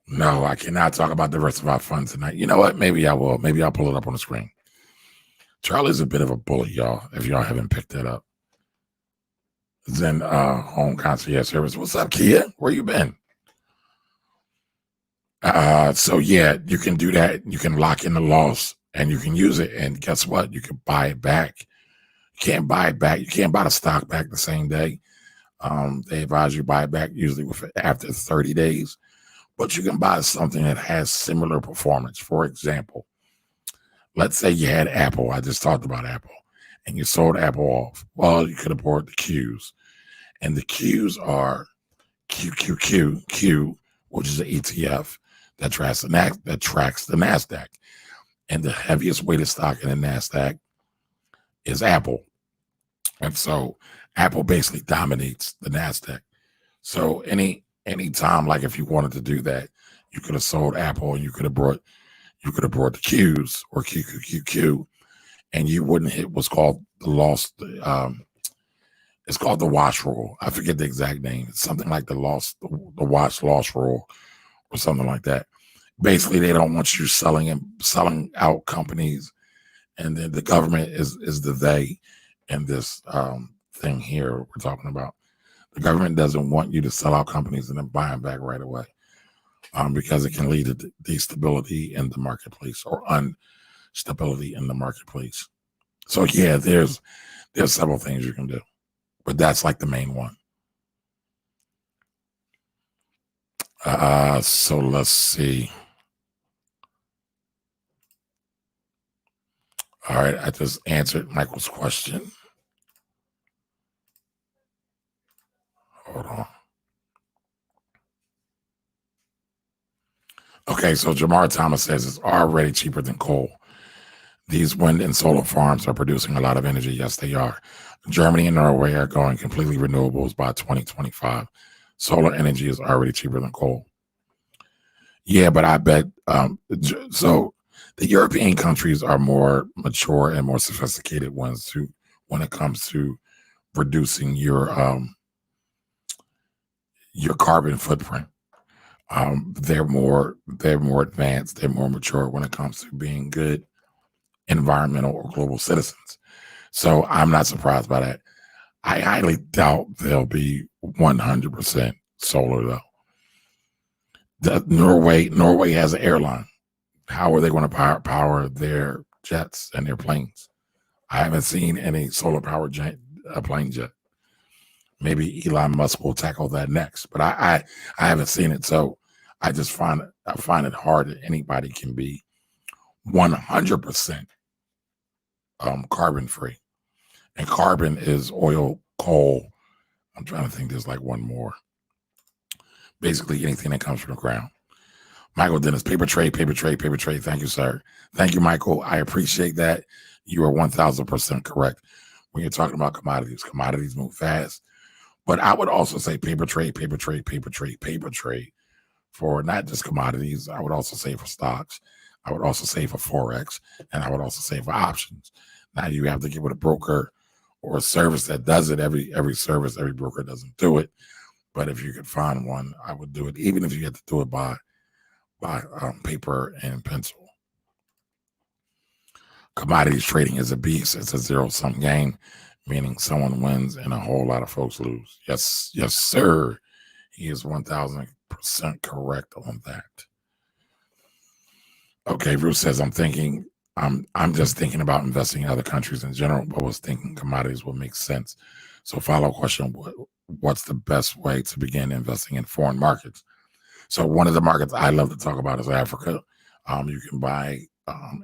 No, I cannot talk about the rest of our fund tonight. You know what? Maybe I will. Maybe I'll pull it up on the screen. Charlie's a bit of a bully, y'all, if y'all haven't picked that up. Zen Home Concierge Service. What's up, Kia? Where you been? So yeah, you can do that. You can lock in the loss and you can use it. And guess what? You can buy it back. You can't buy it back. You can't buy the stock back the same day. They advise you buy it back usually after 30 days. But you can buy something that has similar performance. For example, let's say you had Apple. I just talked about Apple. And you sold Apple off. Well, you could have bought the Qs. And the Qs are Q, which is an ETF that tracks the NASDAQ. And the heaviest weighted stock in the NASDAQ is Apple. And so Apple basically dominates the NASDAQ. So any time, like if you wanted to do that, you could have sold Apple and you could have brought the Qs or QQQQ, and you wouldn't hit what's called the loss. It's called the wash rule. I forget the exact name. It's something like the wash loss rule or something like that. Basically, they don't want you selling out companies, and then the government is the they in this thing here we're talking about. The government doesn't want you to sell out companies and then buy them back right away, because it can lead to destability in the marketplace or instability in the marketplace. So yeah, there's several things you can do, but that's like the main one. So let's see. All right, I just answered Michael's question. Hold on. Okay, so Jamar Thomas says it's already cheaper than coal. These wind and solar farms are producing a lot of energy. Yes, they are. Germany and Norway are going completely renewables by 2025. Solar energy is already cheaper than coal. Yeah, but I bet so the European countries are more mature and more sophisticated ones when it comes to reducing your carbon footprint. They're more advanced, they're more mature when it comes to being good environmental or global citizens. So I'm not surprised by that. I highly doubt they'll be 100% solar though. Norway has an airline. How are they going to power their jets and their planes? I haven't seen any solar powered planes yet. Maybe Elon Musk will tackle that next, but I haven't seen it. So I just find I find it hard that anybody can be 100% carbon free. And carbon is oil, coal. I'm trying to think there's like one more. Basically anything that comes from the ground. Michael Dennis, paper trade, paper trade, paper trade. Thank you, sir. Thank you, Michael. I appreciate that. You are 1,000% correct. When you're talking about commodities move fast. But I would also say paper trade, paper trade, paper trade, paper trade for not just commodities. I would also say for stocks. I would also say for Forex. And I would also say for options. Now you have to get with a broker or a service that does it. Every service, every broker doesn't do it. But if you could find one, I would do it, even if you had to do it by paper and pencil. Commodities trading is a beast. It's a zero-sum game, meaning someone wins and a whole lot of folks lose. Yes, yes, sir. He is 1,000% correct on that. Okay, Bruce says, I'm just thinking about investing in other countries in general, but was thinking commodities would make sense. So follow-up question, what's the best way to begin investing in foreign markets? So one of the markets I love to talk about is Africa. You can buy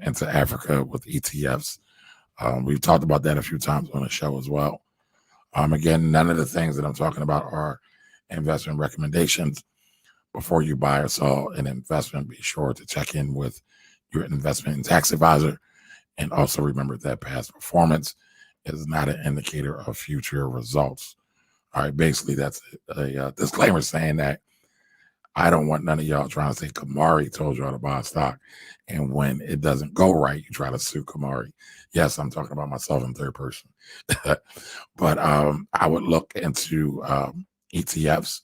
into Africa with ETFs. We've talked about that a few times on the show as well. Again, none of the things that I'm talking about are investment recommendations. Before you buy or sell an investment, be sure to check in with your investment and tax advisor. And also remember that past performance is not an indicator of future results. All right, basically that's a disclaimer saying that I don't want none of y'all trying to say Camari told y'all to buy a stock. And when it doesn't go right, you try to sue Camari. Yes, I'm talking about myself in third person. But I would look into ETFs.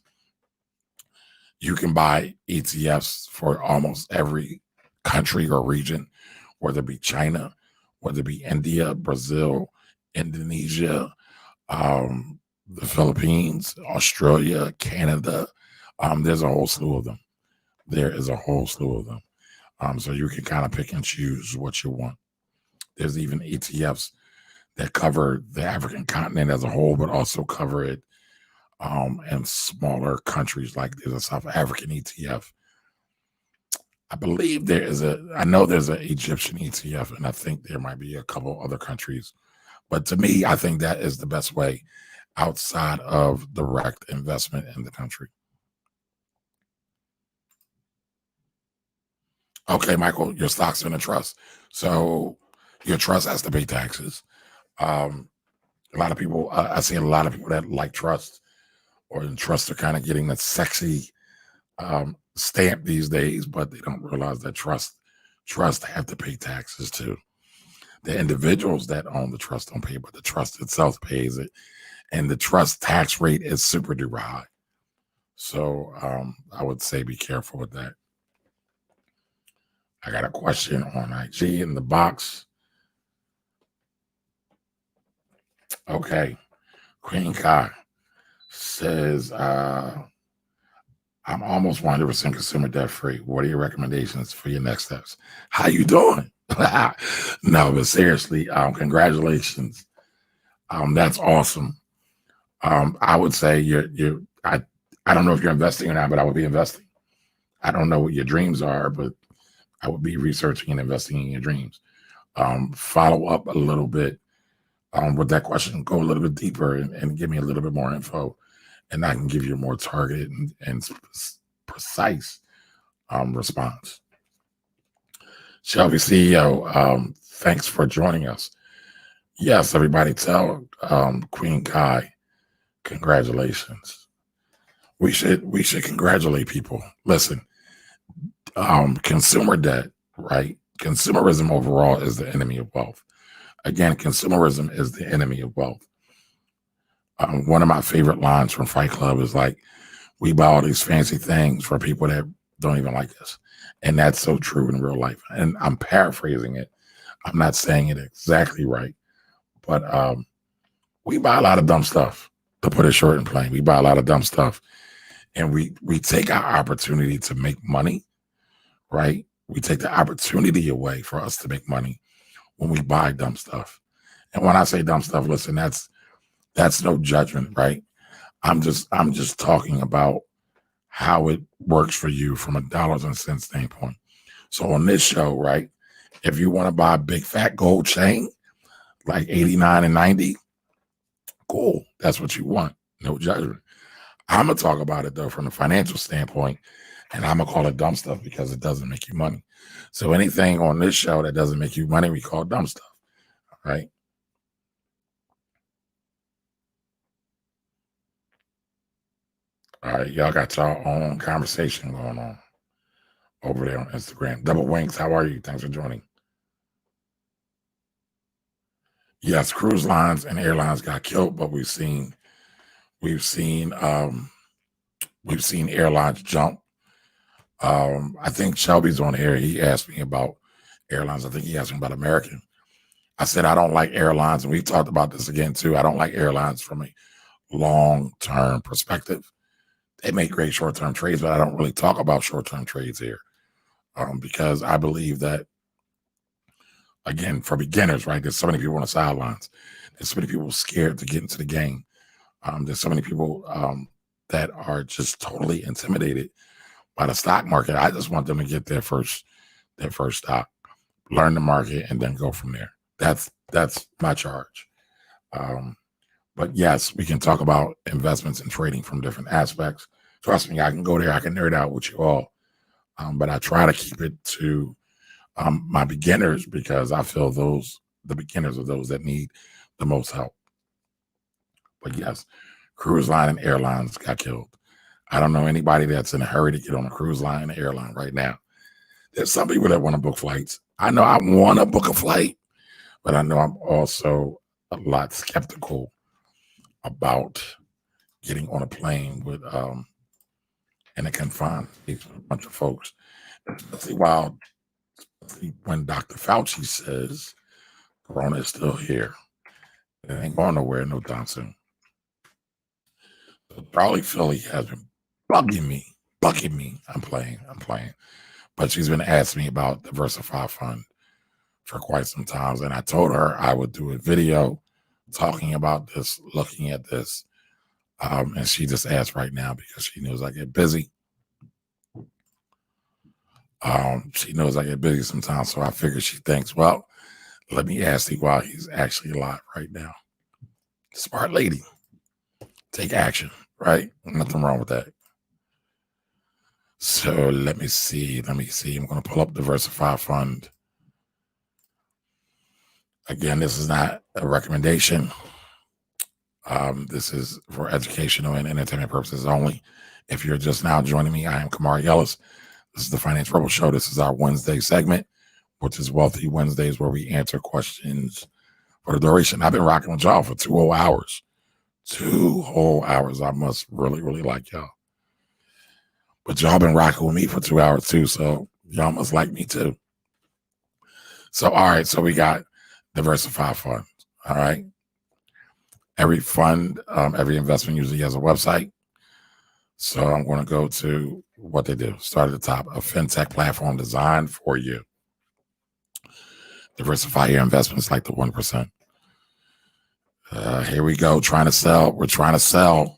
You can buy ETFs for almost every country or region, whether it be China, whether it be India, Brazil, Indonesia, the Philippines, Australia, Canada. There's a whole slew of them. There is a whole slew of them. So you can kind of pick and choose what you want. There's even ETFs that cover the African continent as a whole, but also cover it in smaller countries. Like there's a South African ETF. I believe I know there's an Egyptian ETF, and I think there might be a couple other countries. But to me, I think that is the best way outside of direct investment in the country. Okay, Michael, your stock's in a trust. So your trust has to pay taxes. A lot of people, I see a lot of people that like trust, or in trust are kind of getting that sexy stamp these days, but they don't realize that trust have to pay taxes too. The individuals that own the trust don't pay, but the trust itself pays it. And the trust tax rate is super duper high. So I would say be careful with that. I got a question on IG in the box. Okay. Queen Kai says, I'm almost 100% consumer debt free. What are your recommendations for your next steps? How you doing? No, but seriously, congratulations. That's awesome. I would say I don't know if you're investing or not, but I would be investing. I don't know what your dreams are, but I would be researching and investing in your dreams. Follow up a little bit with that question, go a little bit deeper and give me a little bit more info, and I can give you a more targeted and precise response. Shelby CEO, thanks for joining us. Yes, everybody tell Queen Kai, congratulations. We should congratulate people. Listen, consumer debt, right? Consumerism overall is the enemy of wealth. Again, consumerism is the enemy of wealth. One of my favorite lines from Fight Club is like, we buy all these fancy things for people that don't even like us. And that's so true in real life. And I'm paraphrasing it. I'm not saying it exactly right. But we buy a lot of dumb stuff, to put it short and plain. We buy a lot of dumb stuff. And we take our opportunity to make money, right? We take the opportunity away for us to make money when we buy dumb stuff. And when I say dumb stuff, listen, that's no judgment, right? I'm just talking about how it works for you from a dollars and cents standpoint. So on this show, right, if you want to buy a big fat gold chain, like 89 and 90, cool. That's what you want. No judgment. I'm going to talk about it, though, from a financial standpoint, and I'm going to call it dumb stuff because it doesn't make you money. So anything on this show that doesn't make you money, we call dumb stuff, right? All right, y'all got y'all own conversation going on over there on Instagram. Double Wings, how are you? Thanks for joining. Yes, cruise lines and airlines got killed, but we've seen airlines jump. I think Shelby's on here. He asked me about airlines. I think he asked me about American. I said I don't like airlines, and we talked about this again too. I don't like airlines from a long-term perspective. They make great short-term trades, but I don't really talk about short-term trades here because I believe that, again, for beginners, right, there's so many people on the sidelines. There's so many people scared to get into the game. There's so many people that are just totally intimidated by the stock market. I just want them to get their first stock, learn the market, and then go from there. That's my charge. But yes, we can talk about investments and trading from different aspects. Trust me, I can go there. I can nerd out with you all. But I try to keep it to my beginners because I feel the beginners are those that need the most help. But yes, cruise line and airlines got killed. I don't know anybody that's in a hurry to get on a cruise line and airline right now. There's some people that want to book flights. I know I want to book a flight, but I know I'm also a lot skeptical about getting on a plane with in a confined space with a bunch of folks. Especially when Dr. Fauci says Corona is still here. It ain't going nowhere, no Thompson. So Charlie Philly has been bugging me. I'm playing. But she's been asking me about Diversify Fund for quite some time. And I told her I would do a video talking about this, looking at this. And she just asked right now because she knows I get busy. She knows I get busy sometimes. So I figure she thinks, well, let me ask you while he's actually alive right now. Smart lady. Take action, right? Nothing wrong with that. So let me see. I'm going to pull up Diversify Fund. Again, this is not a recommendation. This is for educational and entertainment purposes only. If you're just now joining me, I am Camari Ellis. This is the Finance Rebel Show. This is our Wednesday segment, which is Wealthy Wednesdays, where we answer questions for the duration. I've been rocking with y'all for 2 whole hours. 2 whole hours. I must really, really like y'all. But y'all been rocking with me for 2 hours too, so y'all must like me too. So, all right, so we got Diversify Fund, all right? Every fund, every investment usually has a website. So I'm going to go to what they do. Start at the top, a fintech platform designed for you. Diversify your investments like the 1%. Here we go, trying to sell. We're trying to sell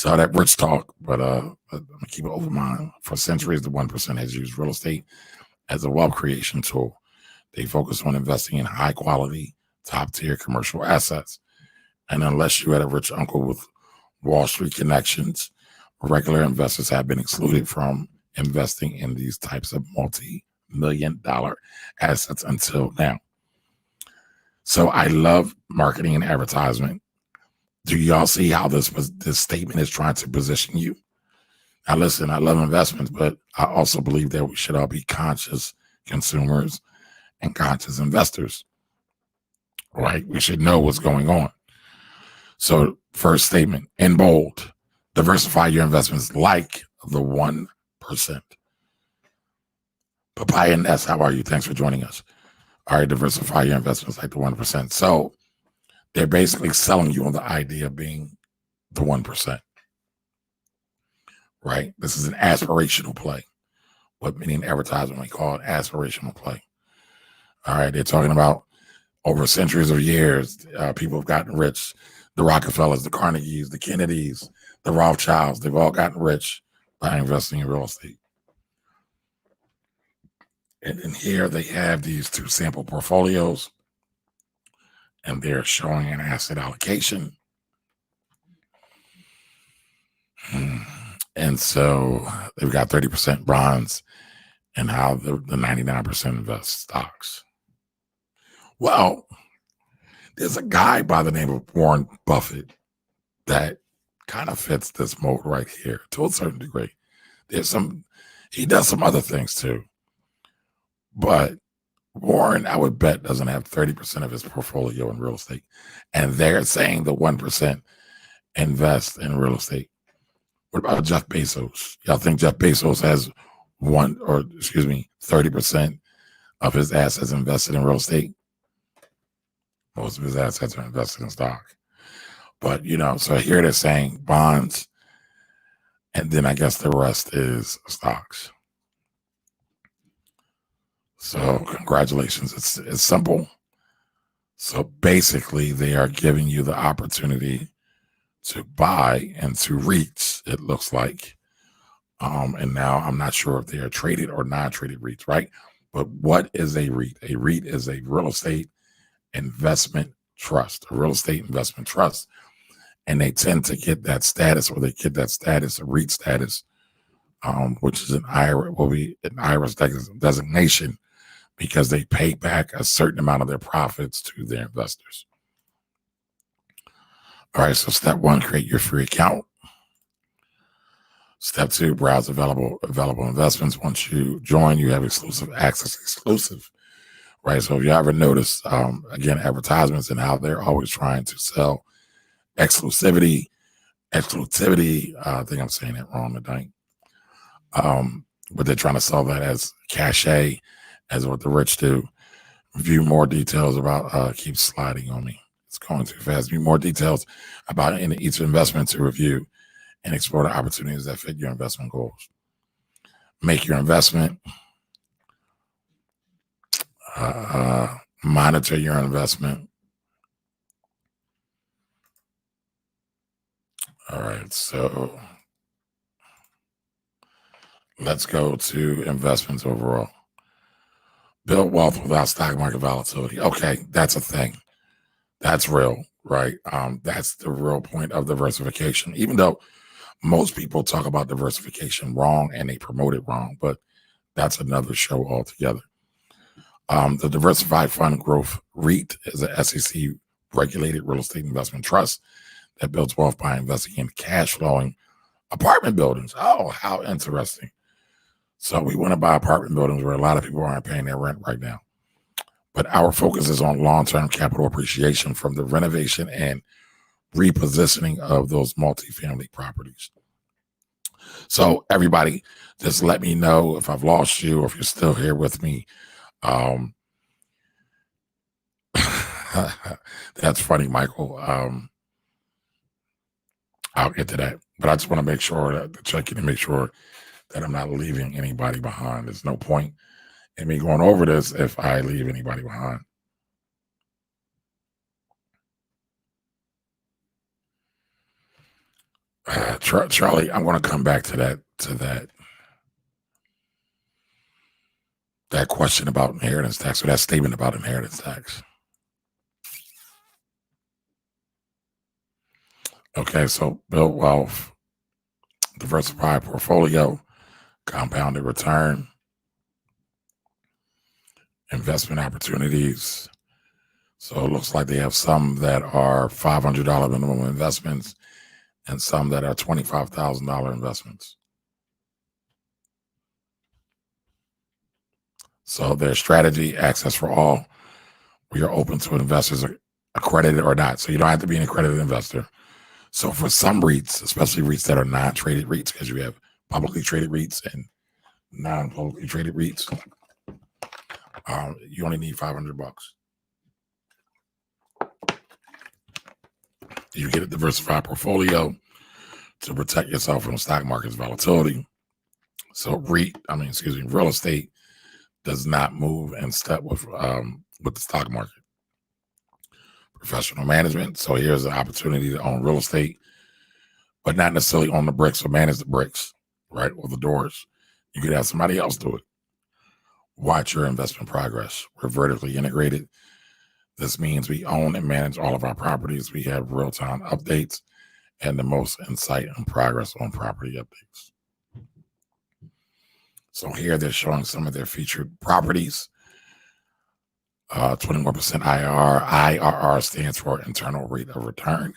that rich talk, but I'm going to keep it over mine. For centuries, the 1% has used real estate as a wealth creation tool. They focus on investing in high quality, top tier commercial assets. And unless you had a rich uncle with Wall Street connections, regular investors have been excluded from investing in these types of multi-million-dollar assets until now. So I love marketing and advertisement. Do y'all see how this statement is trying to position you? Now, listen, I love investments, but I also believe that we should all be conscious consumers and conscious investors, right? We should know what's going on. So first statement, in bold, diversify your investments like the 1%. Papaya Ness, how are you? Thanks for joining us. All right, diversify your investments like the 1%. So they're basically selling you on the idea of being the 1%, right? This is an aspirational play. What many in advertising we call it aspirational play. All right, they're talking about over centuries of years, people have gotten rich. The Rockefellers, the Carnegies, the Kennedys, the Rothschilds, they've all gotten rich by investing in real estate. And in here they have these two sample portfolios, and they're showing an asset allocation. And so they've got 30% bonds and how the 99% invest stocks. Well, there's a guy by the name of Warren Buffett that kind of fits this mold right here to a certain degree. He does some other things too. But Warren, I would bet, doesn't have 30% of his portfolio in real estate. And they're saying the 1% invest in real estate. What about Jeff Bezos? Y'all think Jeff Bezos has 30% of his assets invested in real estate? Most of his assets are invested in stock. But, so here they're saying bonds, and then I guess the rest is stocks. So congratulations. It's simple. So basically, they are giving you the opportunity to buy into REITs, it looks like. And now I'm not sure if they are traded or non-traded REITs, right? But what is a REIT? A REIT is a real estate investment trust, a real estate investment trust. And they tend to get that status, a REIT status, which is an IRS designation, because they pay back a certain amount of their profits to their investors. All right, so step 1, create your free account. Step 2, browse available investments. Once you join, you have exclusive, right? So if you ever notice, again, advertisements and how they're always trying to sell exclusivity. I think I'm saying it wrong today. But they're trying to sell that as cachet, as what the rich do. View more details about, keep sliding on me. It's going too fast. View more details about each investment to review and explore the opportunities that fit your investment goals. Make your investment. Monitor your investment. All right, so let's go to investments overall. Build wealth without stock market volatility. Okay, that's a thing. That's real, right? That's the real point of diversification. Even though most people talk about diversification wrong and they promote it wrong, but that's another show altogether. The Diversified Fund Growth REIT is an SEC regulated real estate investment trust that builds wealth by investing in cash flowing apartment buildings. Oh, how interesting. So we want to buy apartment buildings where a lot of people aren't paying their rent right now. But our focus is on long-term capital appreciation from the renovation and repositioning of those multifamily properties. So everybody, just let me know if I've lost you or if you're still here with me. That's funny, Michael. I'll get to that. But I just want to make sure to check in and make sure that I'm not leaving anybody behind. There's no point in me going over this if I leave anybody behind. Charlie, I'm going to come back to that question about inheritance tax, or that statement about inheritance tax. Okay, so build wealth, diversified portfolio, compounded return, investment opportunities. So it looks like they have some that are $500 minimum investments and some that are $25,000 investments. So their strategy, access for all. We are open to investors accredited or not. So you don't have to be an accredited investor. So for some REITs, especially REITs that are non-traded REITs, because you have publicly traded REITs and non-publicly traded REITs, you only need $500. You get a diversified portfolio to protect yourself from the stock market's volatility. So real estate does not move in step with the stock market. Professional management. So here's an opportunity to own real estate, but not necessarily own the bricks or manage the bricks, right? Or the doors. You could have somebody else do it. Watch your investment progress. We're vertically integrated. This means we own and manage all of our properties. We have real-time updates and the most insight and progress on property updates. So here they're showing some of their featured properties. 21% IRR. IRR stands for internal rate of return.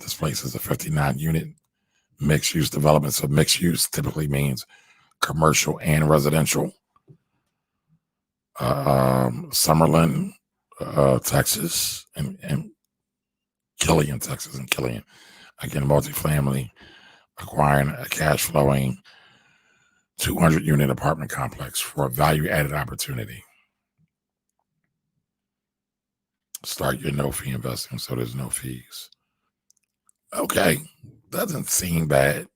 This place is a 59-unit mixed-use development. So mixed use typically means commercial and residential. Summerlin, Texas, and Killian, Texas, and Killian. Again, multifamily, acquiring a cash flowing 200-unit apartment complex for a value-added opportunity. Start your no-fee investing, so there's no fees. Okay, doesn't seem bad.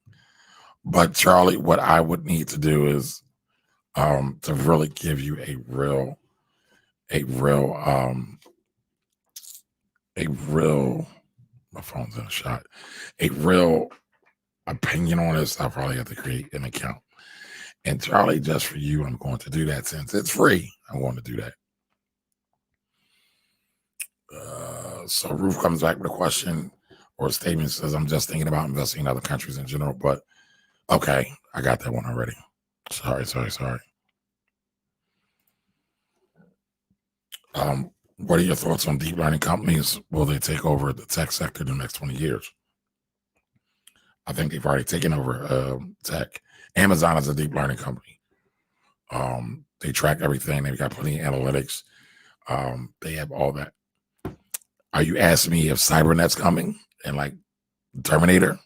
But Charlie, what I would need to do is to really give you a real, my phone's in a shot, a real opinion on this. I'll probably have to create an account. And Charlie, just for you, I'm going to do that since it's free. I'm going to do that. So Ruth comes back with a question or a statement, says, I'm just thinking about investing in other countries in general, but okay, I got that one already. Sorry. What are your thoughts on deep learning companies? Will they take over the tech sector in the next 20 years? I think they've already taken over tech. Amazon is a deep learning company. They track everything. They've got plenty of analytics. They have all that. Are you asking me if Cybernet's coming and like Terminator?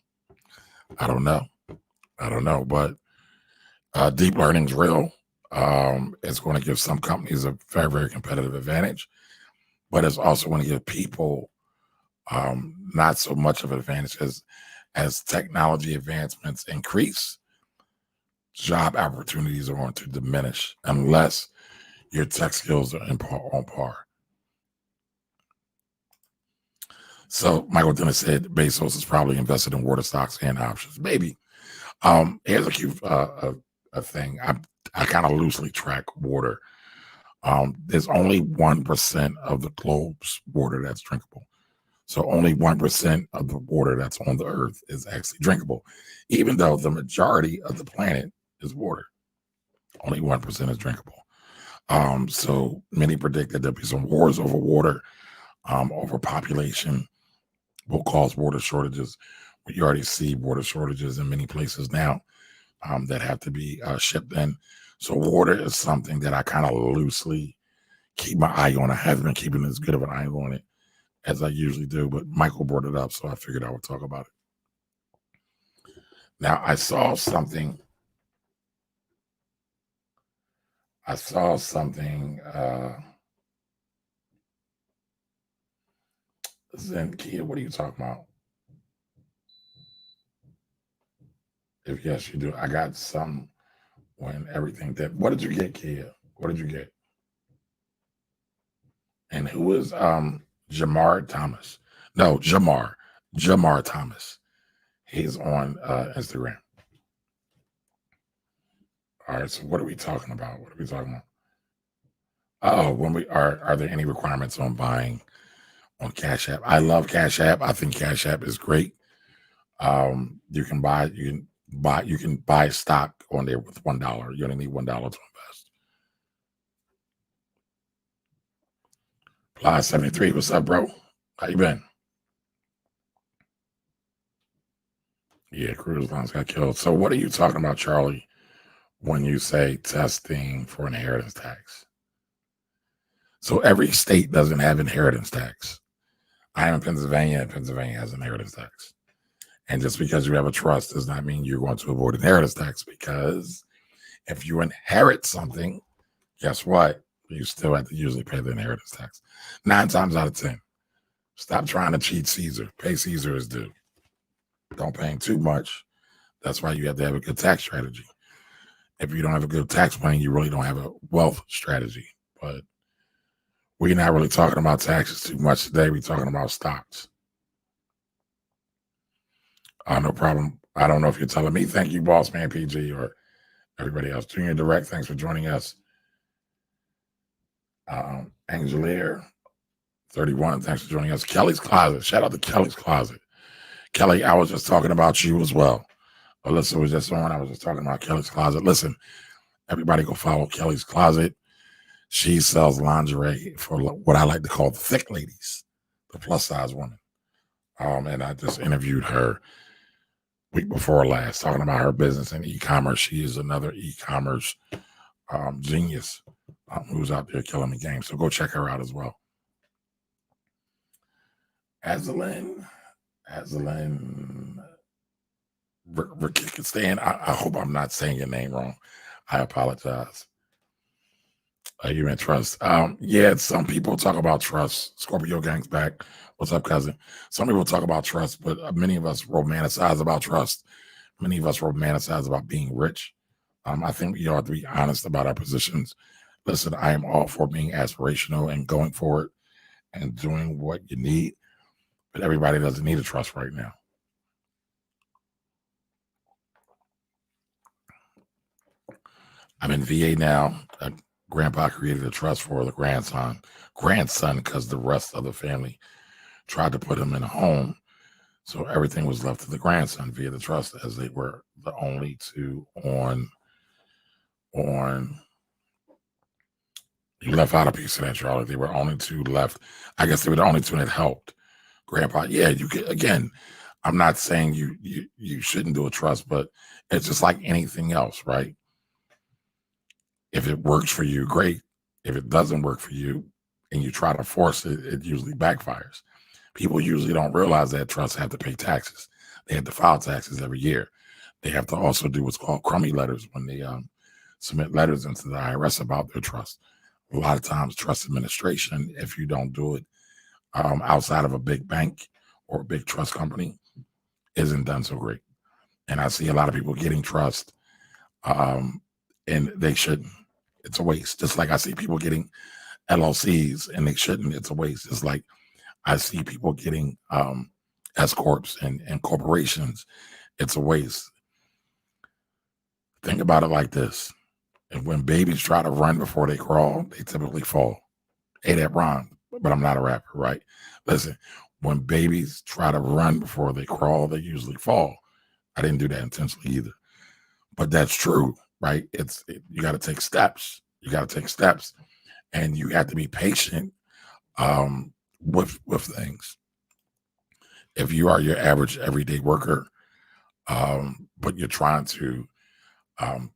I don't know, but deep learning's real. It's going to give some companies a very, very competitive advantage, but it's also going to give people not so much of an advantage as technology advancements increase. Job opportunities are going to diminish unless your tech skills are on par. So Michael Dennis said Bezos is probably invested in water stocks and options. Maybe. Here's a cute a thing. I kind of loosely track water. There's only 1% of the globe's water that's drinkable. So only 1% of the water that's on the earth is actually drinkable, even though the majority of the planet is water. Only 1% is drinkable. So many predict that there'll be some wars over water, overpopulation will cause water shortages. You already see water shortages in many places now that have to be shipped in. So water is something that I kind of loosely keep my eye on. I haven't been keeping as good of an eye on it as I usually do, but Michael brought it up, so I figured I would talk about it. Now, I saw something. Zen Kia, what are you talking about? If yes, you do. I got some when everything did. What did you get, Kia? What did you get? And who is Jamar Thomas? No, Jamar Thomas. He's on Instagram. All right, so what are we talking about? Oh, when are there any requirements on buying on Cash App? I love Cash App. I think Cash App is great. You can buy stock on there with $1. You only need $1 to invest. Ply 73, what's up, bro? How you been? Yeah, cruise lines got killed. So what are you talking about, Charlie, when you say testing for inheritance tax? So every state doesn't have inheritance tax. I am in Pennsylvania, and Pennsylvania has inheritance tax. And just because you have a trust does not mean you're going to avoid inheritance tax, because if you inherit something, guess what? You still have to usually pay the inheritance tax. 9 times out of 10. Stop trying to cheat Caesar. Pay Caesar his due. Don't pay him too much. That's why you have to have a good tax strategy. If you don't have a good tax plan, you really don't have a wealth strategy. But we're not really talking about taxes too much today. We're talking about stocks. No problem. I don't know if you're telling me thank you, Boss Man PG, or everybody else. Junior Direct, thanks for joining us. Angelier 31, thanks for joining us. Kelly's Closet, shout out to Kelly's Closet. Kelly, I was just talking about you as well. Alyssa was just on. I was just talking about Kelly's Closet. Listen, everybody go follow Kelly's Closet. She sells lingerie for what I like to call the thick ladies, the plus size women. And I just interviewed her week before last, talking about her business in e-commerce. She is another e-commerce genius who's out there killing the game. So go check her out as well. Azalin, Rikistan. I hope I'm not saying your name wrong. I apologize. Are you in trust? Yeah, some people talk about trust. Scorpio Gang's back. What's up, cousin? Some people talk about trust, but many of us romanticize about trust. Many of us romanticize about being rich. I think we ought to be honest about our positions. Listen, I am all for being aspirational and going for it and doing what you need, but everybody doesn't need a trust right now. I'm in VA now. Grandpa created a trust for the grandson, because the rest of the family tried to put him in a home. So everything was left to the grandson via the trust, as they were the only two on. You left out a piece of that, Charlie. They were only two left. I guess they were the only two that helped Grandpa. Yeah, you could. Again, I'm not saying you shouldn't do a trust, but it's just like anything else, right? If it works for you, great. If it doesn't work for you and you try to force it, it usually backfires. People usually don't realize that trusts have to pay taxes. They have to file taxes every year. They have to also do what's called crummy letters when they submit letters into the IRS about their trust. A lot of times, trust administration, if you don't do it outside of a big bank or a big trust company, isn't done so great. And I see a lot of people getting trust, and they shouldn't. It's a waste. Just like I see people getting LLCs and they shouldn't. It's a waste. It's like I see people getting S corps and corporations. It's a waste. Think about it like this. And when babies try to run before they crawl, they typically fall. Hey, that rhyme, but I'm not a rapper, right? Listen, when babies try to run before they crawl, they usually fall. I didn't do that intentionally either. But that's true, right? You got to take steps. You got to take steps. And you have to be patient with things. If you are your average everyday worker, but you're trying to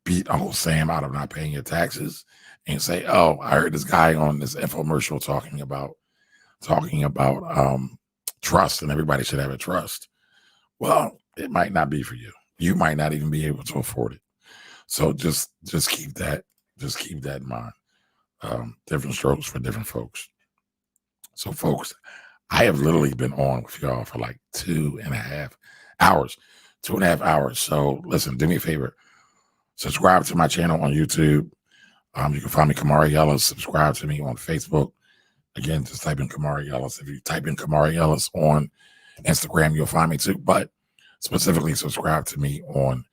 beat Uncle Sam out of not paying your taxes and say, oh, I heard this guy on this infomercial talking about trust and everybody should have a trust. Well, it might not be for you. You might not even be able to afford it. So just keep that in mind. Different strokes for different folks. So folks, I have literally been on with y'all for like 2.5 hours. 2.5 hours. So listen, do me a favor. Subscribe to my channel on YouTube. You can find me Camari Ellis. Subscribe to me on Facebook. Again, just type in Camari Ellis. If you type in Camari Ellis on Instagram, you'll find me too. But specifically, subscribe to me on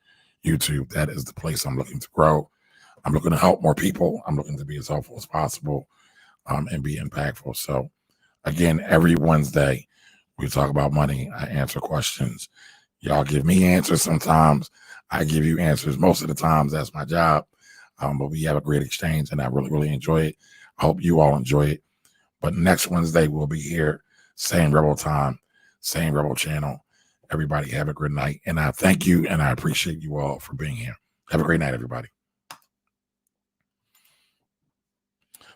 YouTube. That is the place I'm looking to grow. I'm looking to help more people. I'm looking to be as helpful as possible and be impactful. So again, every Wednesday, we talk about money. I answer questions. Y'all give me answers sometimes. I give you answers. Most of the times, that's my job. But we have a great exchange, and I really, really enjoy it. I hope you all enjoy it. But next Wednesday, we'll be here. Same Rebel time, same Rebel channel. Everybody have a good night. And I thank you, and I appreciate you all for being here. Have a great night, everybody.